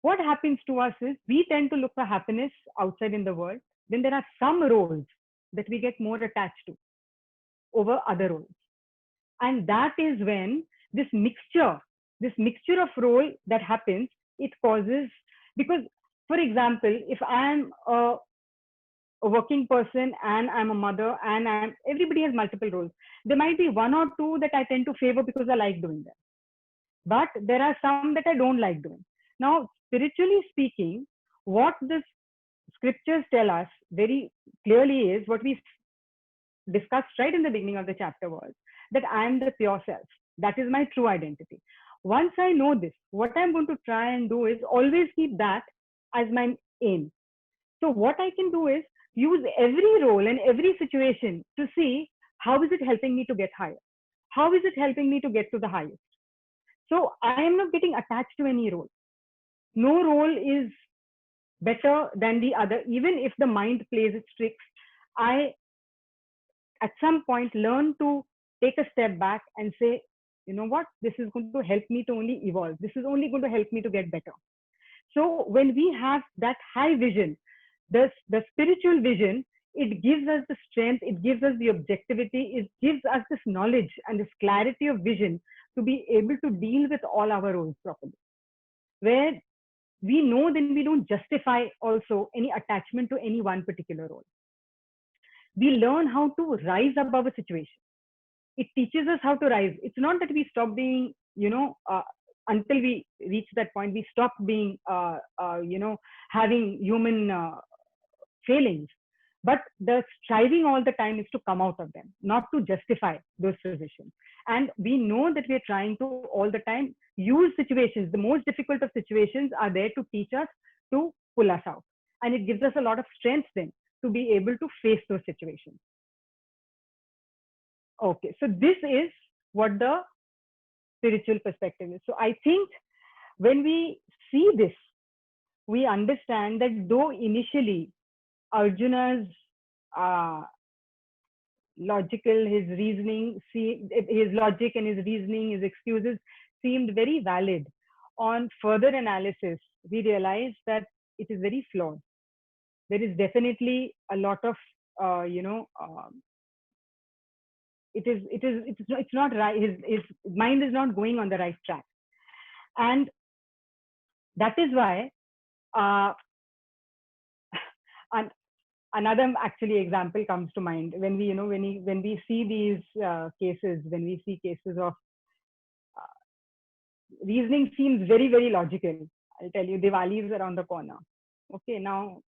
what happens to us is, we tend to look for happiness outside in the world. Then there are some roles that we get more attached to over other roles. And that is when this mixture of role that happens, it causes, because, for example, if I'm a working person and I'm a mother and everybody has multiple roles, there might be one or two that I tend to favor because I like doing them. But there are some that I don't like doing. Now, spiritually speaking, what this scriptures tell us very clearly is what we discussed right in the beginning of the chapter was that I am the pure self. That is my true identity. Once I know this, what I'm going to try and do is always keep that as my aim. So what I can do is use every role and every situation to see how is it helping me to get higher? How is it helping me to get to the highest? So I am not getting attached to any role. No role is better than the other. Even if the mind plays its tricks, I at some point learn to take a step back and say, you know what, this is going to help me to only evolve. This is only going to help me to get better. So when we have that high vision, the spiritual vision, it gives us the strength, it gives us the objectivity, it gives us this knowledge and this clarity of vision to be able to deal with all our roles properly. Where we know, then we don't justify also any attachment to any one particular role. We learn how to rise above a situation. It teaches us how to rise. It's not that we stop being, until we reach that point, we stop being, having human failings. But the striving all the time is to come out of them, not to justify those positions. And we know that we're trying to all the time use situations. The most difficult of situations are there to teach us, to pull us out. And it gives us a lot of strength then to be able to face those situations. Okay, so this is what the spiritual perspective is. So I think when we see this, we understand that though initially Arjuna's logical, his reasoning, his logic and his reasoning, his excuses seemed very valid, on further analysis, we realized that it is very flawed. There is definitely a lot of, it's not right. His mind is not going on the right track. And that is why, and another actually example comes to mind when we, when we see these cases, when we see cases of reasoning seems very, very logical. I'll tell you, Diwali is around the corner. Okay, now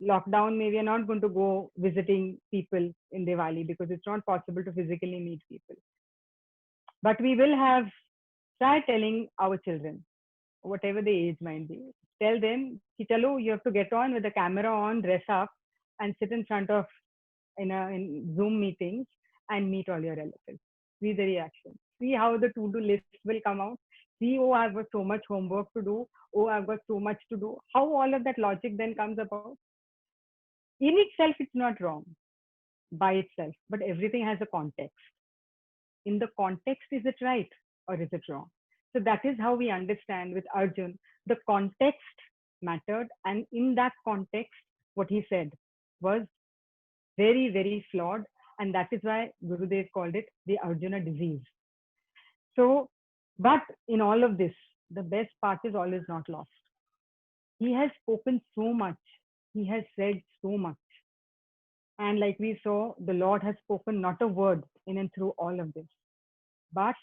lockdown, maybe we're not going to go visiting people in Diwali because it's not possible to physically meet people. But we will try telling our children, whatever the age might be, tell them, chalo, you have to get on with the camera on, dress up, and sit in front of in Zoom meetings and meet all your relatives. See the reaction. See how the to-do list will come out. See, oh, I've got so much homework to do. Oh, I've got so much to do. How all of that logic then comes about. In itself, it's not wrong by itself, but everything has a context. In the context, is it right or is it wrong? So that is how we understand with Arjun, the context mattered. And in that context, what he said was very, very flawed. And that is why Gurudev called it the Arjuna disease. So, but in all of this, the best part is all is not lost. He has spoken so much. He has said so much. And like we saw, the Lord has spoken not a word in and through all of this. But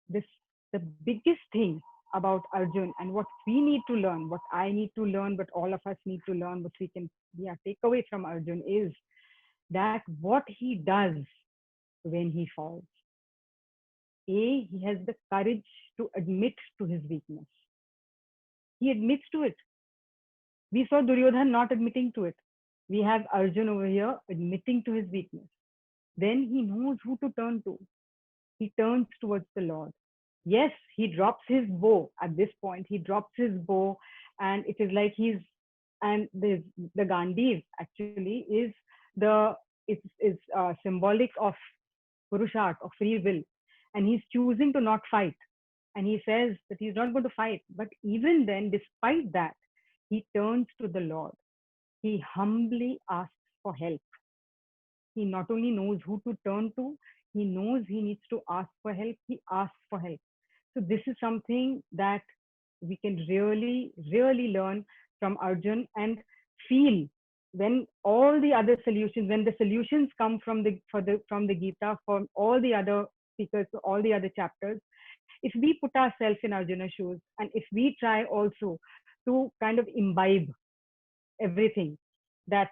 the biggest thing about Arjun and what we need to learn, what I need to learn, what all of us need to learn, what we can take away from Arjun is that what he does when he falls. He has the courage to admit to his weakness. He admits to it. We saw Duryodhan not admitting to it. We have Arjun over here admitting to his weakness. Then he knows who to turn to. He turns towards the Lord. Yes, he drops his bow at this point. He drops his bow, and it is like the Gandiv actually is symbolic of Purusharth, of free will. And he's choosing to not fight. And he says that he's not going to fight. But even then, despite that, he turns to the Lord. He humbly asks for help. He not only knows who to turn to, he knows he needs to ask for help. He asks for help. So this is something that we can really, really learn from Arjun and feel when all the other solutions, when the solutions come from the Gita, from all the other speakers, all the other chapters, if we put ourselves in Arjuna's shoes and if we try also to kind of imbibe everything that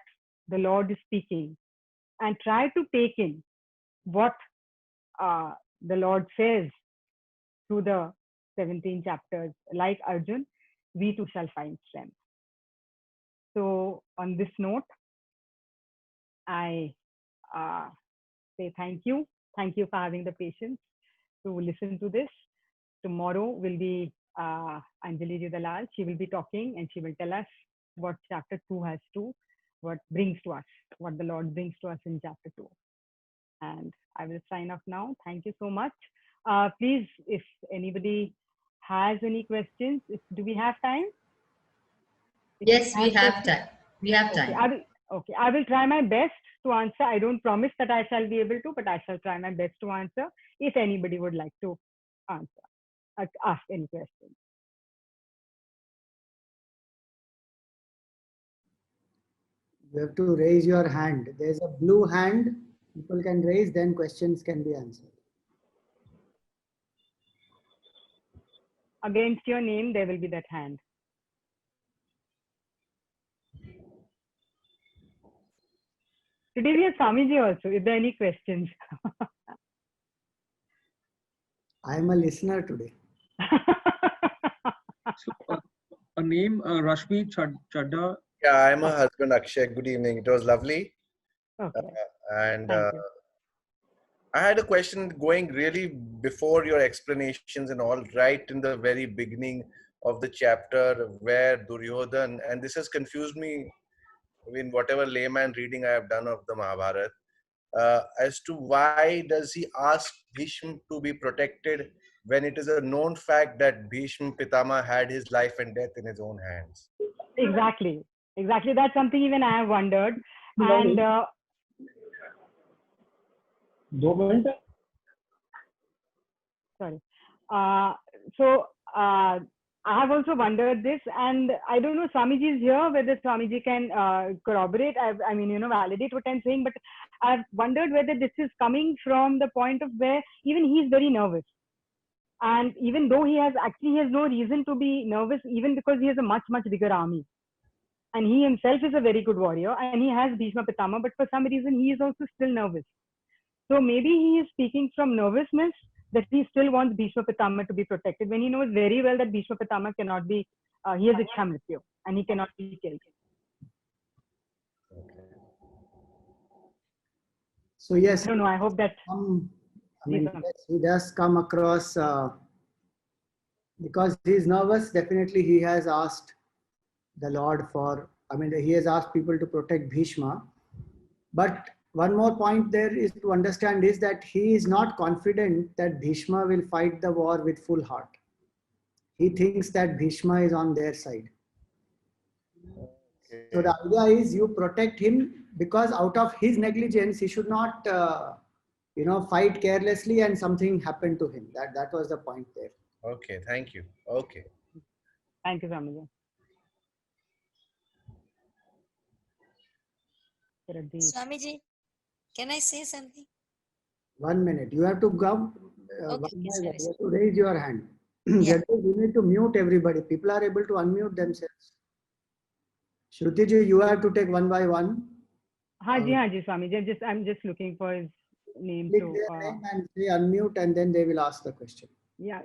the Lord is speaking and try to take in what the Lord says through the 17 chapters, like Arjun, we too shall find strength. So on this note, I say thank you. Thank you for having the patience to listen to this. Tomorrow will be Anjali Jidalal. She will be talking and she will tell us what chapter 2 has to, what brings to us, what the Lord brings to us in chapter 2. And I will sign off now. Thank you so much. Please, if anybody has any questions, do we have time? Yes, we have time. We have time. Okay, I will try my best to answer. I don't promise that I shall be able to, but I shall try my best to answer if anybody would like to answer, ask any questions. You have to raise your hand. There's a blue hand. People can raise, then questions can be answered. Against your name, there will be that hand. Today we have Swamiji also. Is there any questions? I am a listener today. So, a name, Rashmi Chadda. Yeah, I'm a husband, Akshay. Good evening. It was lovely. Okay. And Thank you. I had a question going really before your explanations and all, right in the very beginning of the chapter where Duryodhan, and this has confused me in whatever layman reading I have done of the Mahabharata, as to why does he ask Bhishma to be protected when it is a known fact that Bhishma Pitama had his life and death in his own hands? Exactly. That's something even I have wondered. And sorry. So I have also wondered this, and I don't know, Swamiji is here, whether Swamiji can corroborate, I mean, validate what I'm saying, but I've wondered whether this is coming from the point of where even he's very nervous. And even though he has no reason to be nervous, even because he has a much, much bigger army. And he himself is a very good warrior, and he has Bhishma Pitama, but for some reason he is also still nervous. So maybe he is speaking from nervousness, that he still wants Bhishma Pitama to be protected, when he knows very well that Bhishma Pitama cannot be, he has Ichhamrityu, and he cannot be killed. So yes, I don't know, I hope that... yes, he does come across, because he is nervous, definitely he has asked the Lord for, he has asked people to protect Bhishma. But one more point there is to understand is that he is not confident that Bhishma will fight the war with full heart. He thinks that Bhishma is on their side. Okay. So the idea is you protect him because out of his negligence, he should not, fight carelessly and something happened to him. That was the point there. Okay, thank you. Okay. Thank you, Swamiji. Swamiji, can I say something? 1 minute. You have to go. Okay, You have to raise your hand. Yeah. You need to mute everybody. People are able to unmute themselves. Shruti ji, you have to take one by one. Haji, Swamiji. I'm just looking for his name. Click their name and say unmute, and then they will ask the question. Yeah,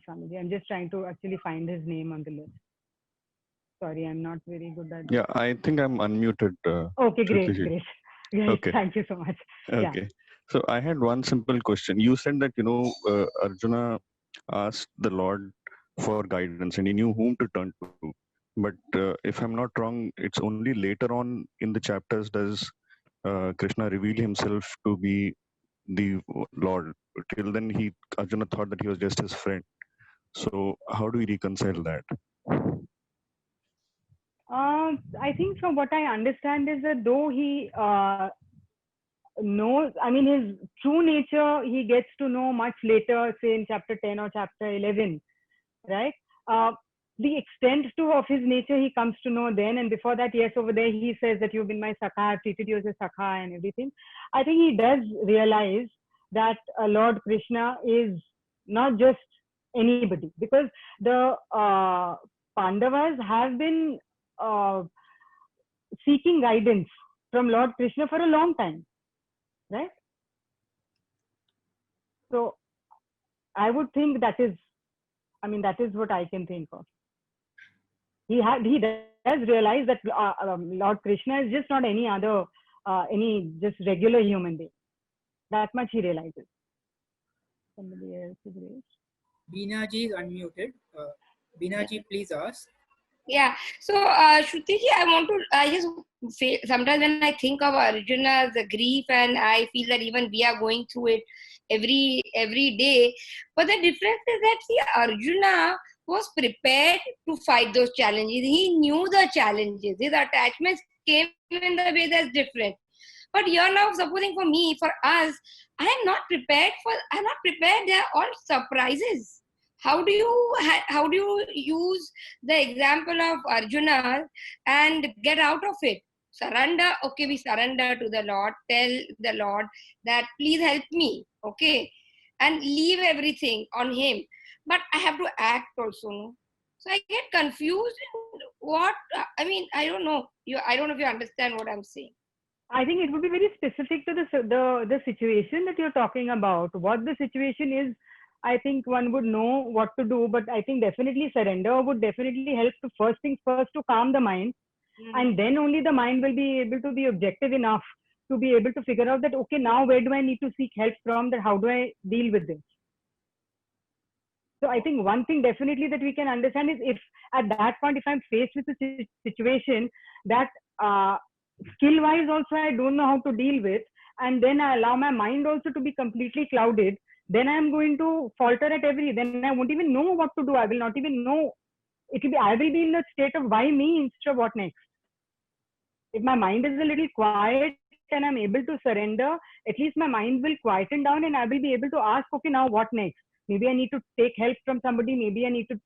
Swamiji. I'm just trying to actually find his name on the list. Sorry, I'm not very good at... Yeah, I think I'm unmuted. Okay, great. Okay. Thank you so much. Okay. Yeah. So I had one simple question. You said that, Arjuna asked the Lord for guidance and he knew whom to turn to. But if I'm not wrong, it's only later on in the chapters does Krishna reveal himself to be the Lord. Till then, Arjuna thought that he was just his friend. So how do we reconcile that? I think from what I understand is that though he knows, his true nature, he gets to know much later, say in chapter 10 or chapter 11, right? The extent of his nature he comes to know then, and before that, yes, over there he says that you've been my Sakha, I've treated you as a Sakha and everything. I think he does realize that Lord Krishna is not just anybody, because the Pandavas have been seeking guidance from Lord Krishna for a long time, right? So I would think that is what I can think of. He does realize that Lord Krishna is just not any other, any just regular human being. That much he realizes. Somebody else is raised. Beena ji is unmuted. Beena ji, please ask. Yeah. So, Shruti ji, I just feel, sometimes when I think of Arjuna's grief, and I feel that even we are going through it every day. But the difference is that, see, Arjuna was prepared to fight those challenges. He knew the challenges. His attachments came in the way that's different. But you're now supposing for me, for us, I'm not prepared. They are all surprises. How do you use the example of Arjuna and get out of it? Surrender. Okay, we surrender to the Lord. Tell the Lord that please help me. Okay, and leave everything on Him. But I have to act also. No? So I get confused. I don't know. I don't know if you understand what I'm saying. I think it would be very specific to the situation that you're talking about. What the situation is, I think one would know what to do, but I think definitely surrender would definitely help to first things first to calm the mind. And then only the mind will be able to be objective enough to be able to figure out that, okay, now where do I need to seek help from, that how do I deal with this? So I think one thing definitely that we can understand is, if at that point, if I'm faced with a situation that skill wise also I don't know how to deal with, and then I allow my mind also to be completely clouded, then I'm going to falter at then I won't even know what to do. I will not even know. I will be in a state of why me instead of what next. If my mind is a little quiet and I'm able to surrender, at least my mind will quieten down and I will be able to ask, okay, now what next? Maybe I need to take help from somebody. Maybe I need to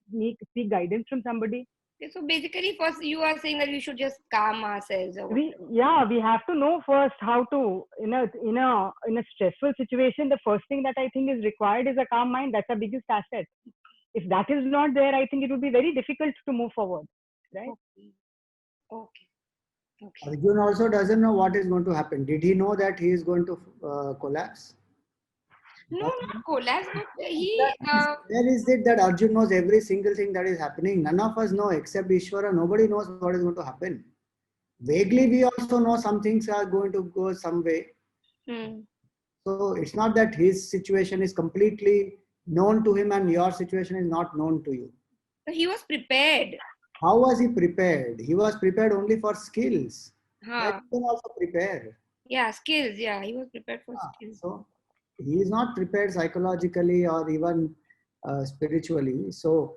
seek guidance from somebody. So basically, first you are saying that we should just calm ourselves. We have to know first how to, in a stressful situation, the first thing that I think is required is a calm mind. That's the biggest asset. If that is not there, I think it would be very difficult to move forward, right? Okay. Arjun also doesn't know what is going to happen. Did he know that he is going to collapse? No, not collapse, but Where is it that Arjun knows every single thing that is happening? None of us know except Ishvara. Nobody knows what is going to happen. Vaguely, we also know some things are going to go some way. So it's not that his situation is completely known to him and your situation is not known to you. So he was prepared. How was he prepared? He was prepared only for skills. Huh. He can also prepare. Yeah, skills. Yeah, he was prepared for skills. So he is not prepared psychologically or even spiritually. So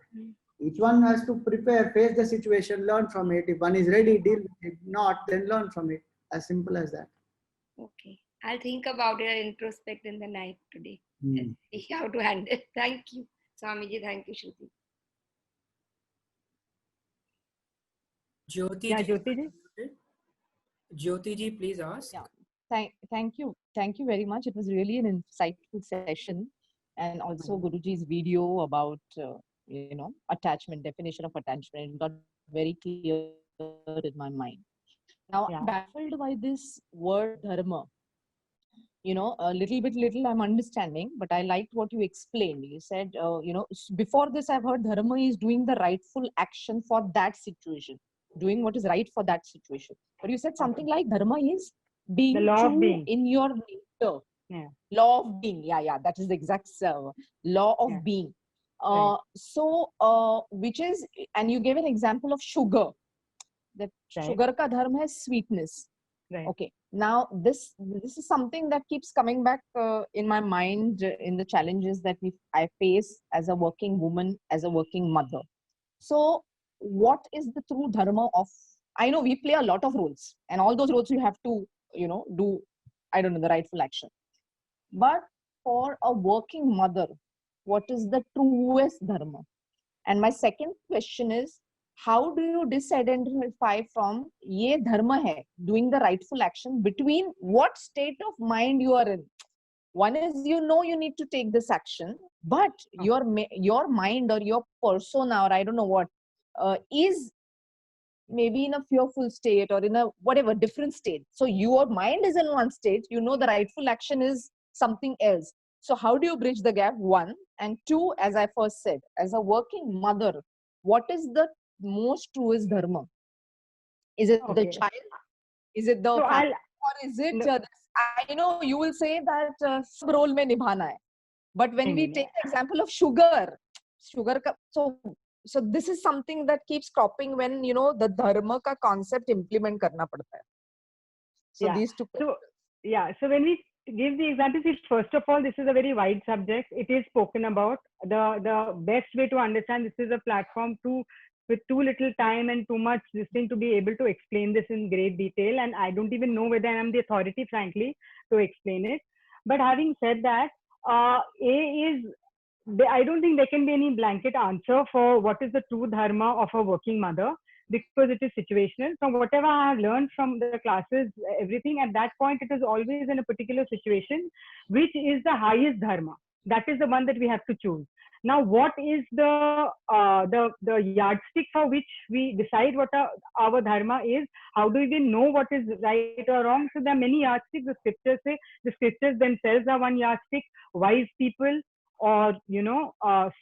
each one has to prepare, face the situation, learn from it. If one is ready, deal with it. If not, then learn from it. As simple as that. Okay. I'll think about it, introspect in the night today. And see how to handle it. Thank you, Swamiji. Thank you, Shruti. Jyoti ji, please ask. Yeah. Thank you very much. It was really an insightful session, and also Guruji's video about attachment, definition of attachment, got very clear in my mind. Now I'm baffled by this word dharma. A little I'm understanding, but I liked what you explained. You said, before this I've heard dharma is doing the rightful action for that situation, doing what is right for that situation. But you said something like dharma is being the law true of being in your nature. Yeah. Law of being. Yeah. That is the exact law of being. Right. So, which is, and you gave an example of sugar. That sugar ka dharma is sweetness. Right. Okay. Now this is something that keeps coming back in my mind in the challenges that I face as a working woman, as a working mother. So what is the true dharma of? I know we play a lot of roles, and all those roles you have to do, I don't know, the rightful action. But for a working mother, what is the truest dharma? And my second question is, how do you disidentify from ye dharma hai, doing the rightful action, between what state of mind you are in? One is, you need to take this action, but your mind or your persona, or I don't know what, is maybe in a fearful state or in a whatever different state. So your mind is in one state, you know the rightful action is something else. So how do you bridge the gap? One. And two, as I first said, as a working mother, what is the most truest dharma? Is it the Okay. child? Is it the So family? Or is it, I know you will say that sab role mein nibhana hai. But when we take the example of sugar, so this is something that keeps cropping when, you know, the dharma ka concept implement karna padta hai. So yeah. these two. So when we give the examples, first of all, this is a very wide subject. It is spoken about. The best way to understand this is a platform with too little time and too much listening to be able to explain this in great detail. And I don't even know whether I am the authority, frankly, to explain it. But having said that, I don't think there can be any blanket answer for what is the true dharma of a working mother, because it is situational. From whatever I have learned from the classes, everything at that point, it is always in a particular situation, which is the highest dharma. That is the one that we have to choose. Now, what is the yardstick for which we decide what our dharma is? How do we know what is right or wrong? So there are many yardsticks. The scriptures say, the scriptures themselves are one yardstick. Wise people, or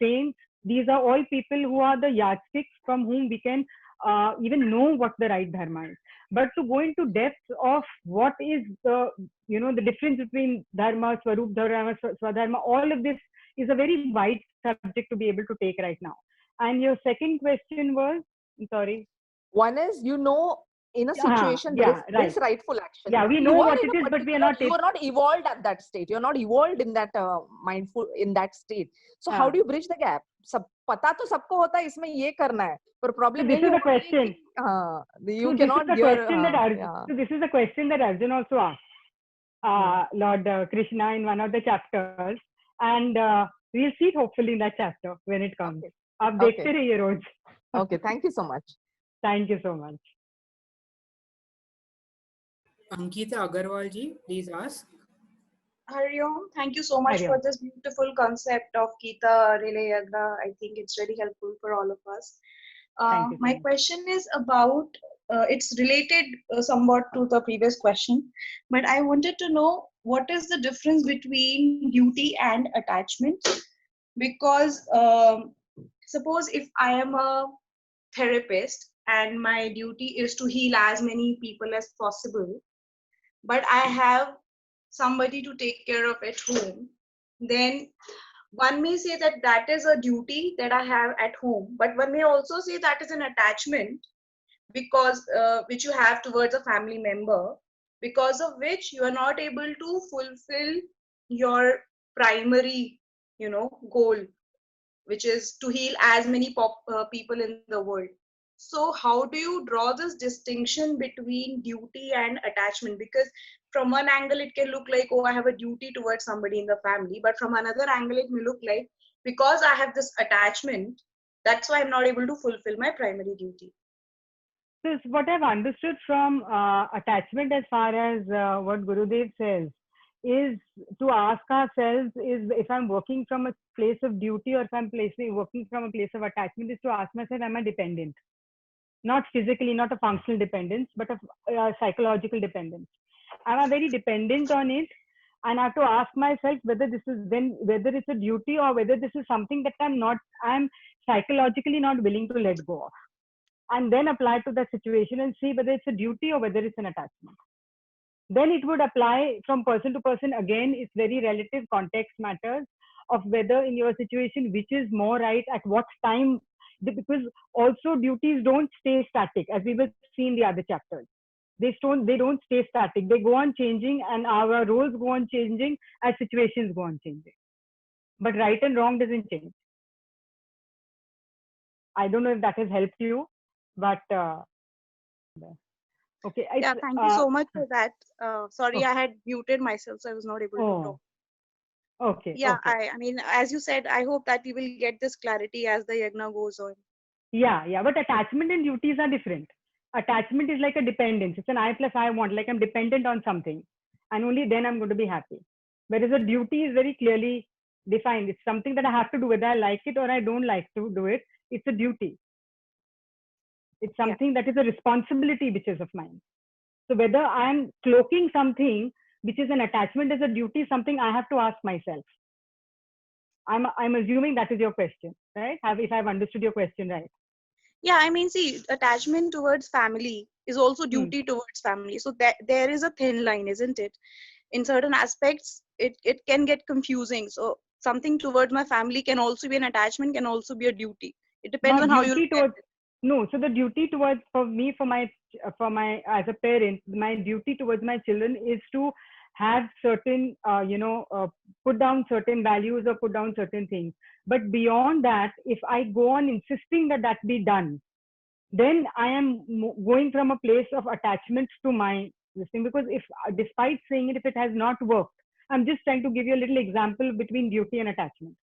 saints, these are all people who are the yardsticks from whom we can even know what the right dharma is. But to go into depth of what is the difference between dharma, swarup dharma, swadharma, all of this is a very wide subject to be able to take right now. And your second question was, sorry. One is, in a situation there is rightful action. Yeah, we know what it is, but we are not. You are not evolved at that state. You are not evolved in that mindful in that state. So how do you bridge the gap? सब पता तो सबको होता है इसमें ये करना है, पर problem this is the question. You cannot. So this is the question that Arjun also asked Lord Krishna in one of the chapters, and we'll see it hopefully in that chapter when it comes. आप देखते रहिए रोज. Okay, thank you so much. Thank you so much. Ankita Agarwal ji, please ask. Hari Om, thank you so much for this beautiful concept of Gita Relay Yagna. I think it's really helpful for all of us. My question is about, it's related somewhat to the previous question, but I wanted to know what is the difference between duty and attachment? Because suppose if I am a therapist and my duty is to heal as many people as possible, but I have somebody to take care of at home, then one may say that that is a duty that I have at home, but one may also say that is an attachment, because which you have towards a family member, because of which you are not able to fulfill your primary goal, which is to heal as many people in the world. So how do you draw this distinction between duty and attachment? Because from one angle, it can look like, oh, I have a duty towards somebody in the family. But from another angle, it may look like, because I have this attachment, that's why I'm not able to fulfill my primary duty. So what I've understood from attachment, as far as what Gurudev says, is to ask ourselves is, if I'm working from a place of duty or if I'm working from a place of attachment, is to ask myself, am I dependent? Not physically, not a functional dependence, but a psychological dependence. Am I very dependent on it? And I have to ask myself whether whether it's a duty or whether this is something that I'm psychologically not willing to let go of. And then apply to the situation and see whether it's a duty or whether it's an attachment. Then it would apply from person to person. Again, it's very relative, context matters, of whether in your situation, which is more right at what time, because also duties don't stay static, as we will see in the other chapters. They don't stay static. They go on changing, and our roles go on changing as situations go on changing. But right and wrong doesn't change. I don't know if that has helped you, but okay. Yeah, thank you so much for that. Sorry, I had muted myself, so I was not able to talk. Okay. Yeah, okay. I mean, as you said, I hope that we will get this clarity as the yagna goes on. Yeah. But attachment and duties are different. Attachment is like a dependence. It's an I plus I want, like I'm dependent on something, and only then I'm going to be happy. Whereas a duty is very clearly defined. It's something that I have to do, whether I like it or I don't like to do it. It's a duty. It's something that is a responsibility which is of mine. So whether I'm cloaking something which is an attachment as a duty, something I have to ask myself. I'm assuming that is your question, right? If I've understood your question right. Yeah, I mean, see, attachment towards family is also duty towards family. So that there is a thin line, isn't it? In certain aspects, it can get confusing. So something towards my family can also be an attachment, can also be a duty. It depends now, on how you look at it. No, so the duty towards, for me, for my as a parent, my duty towards my children is to have certain, put down certain values or put down certain things. But beyond that, if I go on insisting that that be done, then I am going from a place of attachment to my thing. Because if, despite saying it, if it has not worked, I'm just trying to give you a little example between duty and attachment,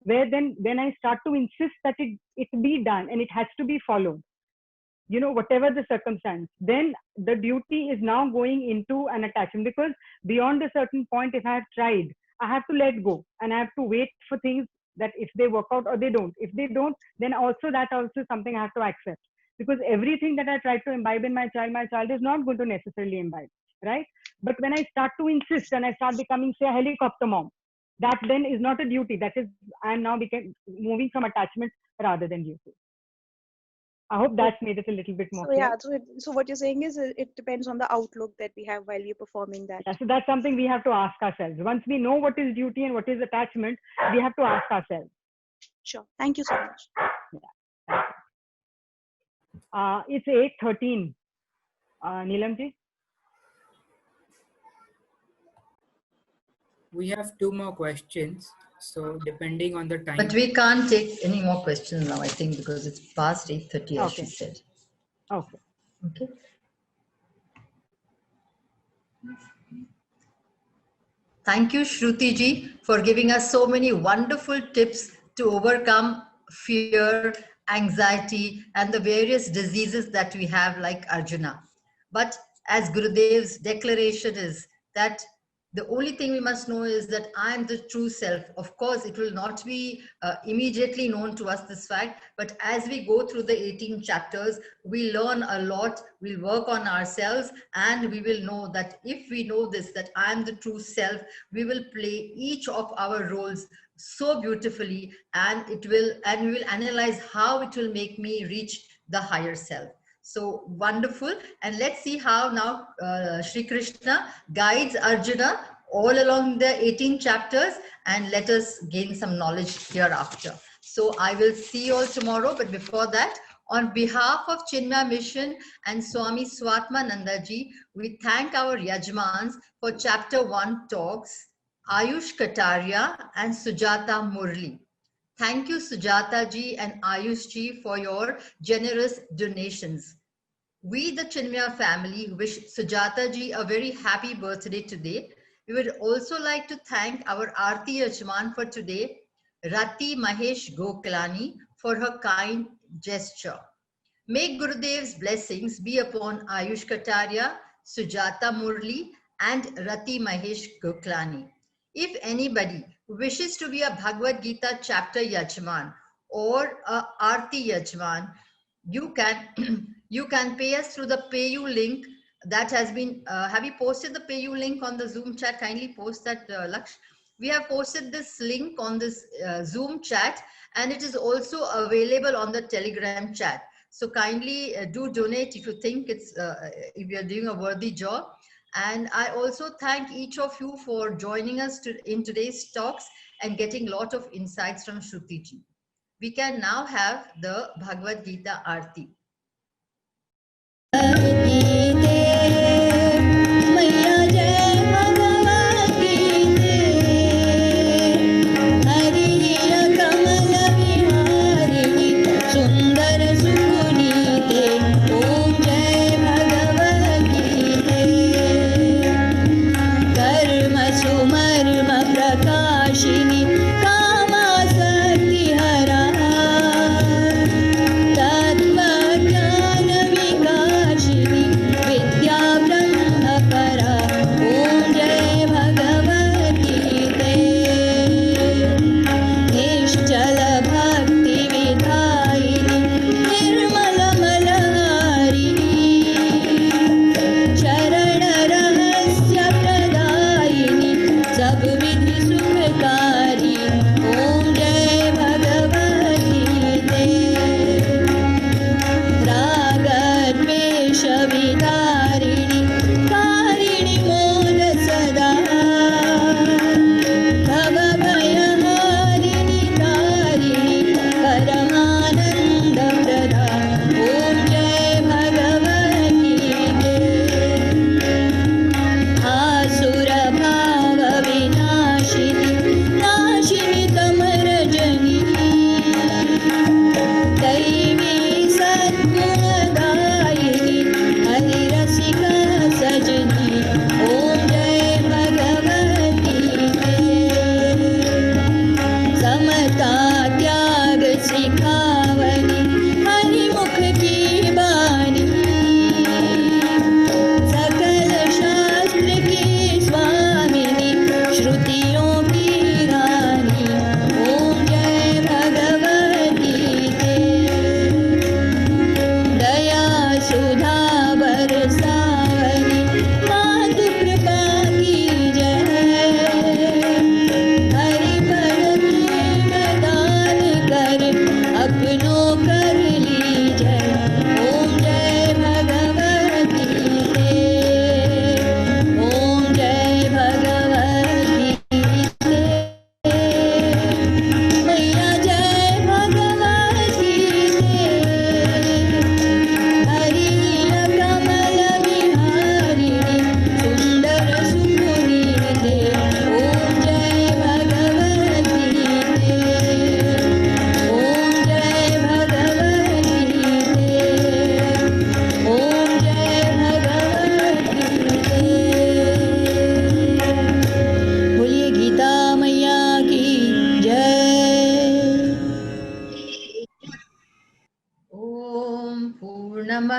where then when I start to insist that it be done and it has to be followed, whatever the circumstance, then the duty is now going into an attachment. Because beyond a certain point, if I have tried, I have to let go and I have to wait for things that if they work out or they don't. If they don't, then also that also is something I have to accept. Because everything that I try to imbibe in my child is not going to necessarily imbibe, right? But when I start to insist and I start becoming, say, a helicopter mom, that then is not a duty. That is, I am now moving from attachment rather than duty. I hope that's made it a little bit more clear. So what you're saying is it depends on the outlook that we have while we're performing that. Yeah, so that's something we have to ask ourselves. Once we know what is duty and what is attachment, we have to ask ourselves. Sure. Thank you so much. Yeah. It's 8:13. Neelamji? We have 2 more questions. So depending on the time. But we can't take any more questions now, I think, because it's past 8:30, as she said. Okay. Okay. Thank you, Shruti ji, for giving us so many wonderful tips to overcome fear, anxiety, and the various diseases that we have, like Arjuna. But as Gurudev's declaration is that the only thing we must know is that I am the true self. Of course, it will not be immediately known to us, this fact, but as we go through the 18 chapters, we learn a lot, we'll work on ourselves, and we will know that if we know this, that I am the true self, we will play each of our roles so beautifully, and we will analyze how it will make me reach the higher self. So wonderful. And let's see how now Shri Krishna guides Arjuna all along the 18 chapters, and let us gain some knowledge hereafter. So I will see you all tomorrow. But before that, on behalf of Chinmaya Mission and Swami Swatmananda ji, we thank our Yajmans for chapter 1 talks, Ayush Kataria and Sujata Murli. Thank you, Sujata ji and Ayush ji, for your generous donations. We, the Chinmaya family, wish Sujata ji a very happy birthday today. We would also like to thank our Aarti Yajman for today, Rati Mahesh Goklani, for her kind gesture. May Gurudev's blessings be upon Ayush Kataria, Sujata Murli, and Rati Mahesh Goklani. If anybody wishes to be a Bhagavad Gita chapter Yajman or a Aarti Yajman, you can pay us through the PayU link that has been, have you posted the PayU link on the Zoom chat? Kindly post that, Laksh. We have posted this link on this Zoom chat, and it is also available on the Telegram chat. So kindly do donate if you think it's, if you're doing a worthy job. And I also thank each of you for joining us in today's talks and getting a lot of insights from Shruti ji. We can now have the Bhagavad Gita Aarti.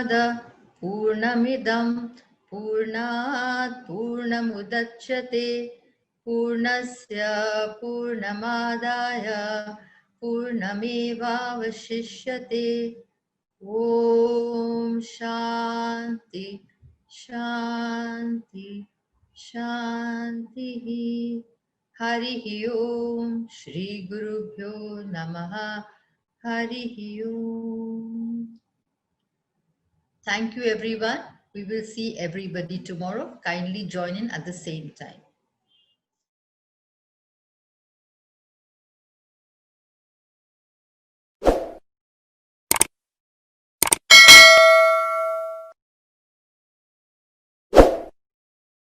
Purnamada Purnamidam Purnat Purnamudachyate Purnasya Purnamadaya Purnamevavashishyate. Om Shanti Shanti Shanti. Harihi Om Shri Gurubhyo Namaha. Harihi Om. Thank you everyone. We will see everybody tomorrow. Kindly join in at the same time.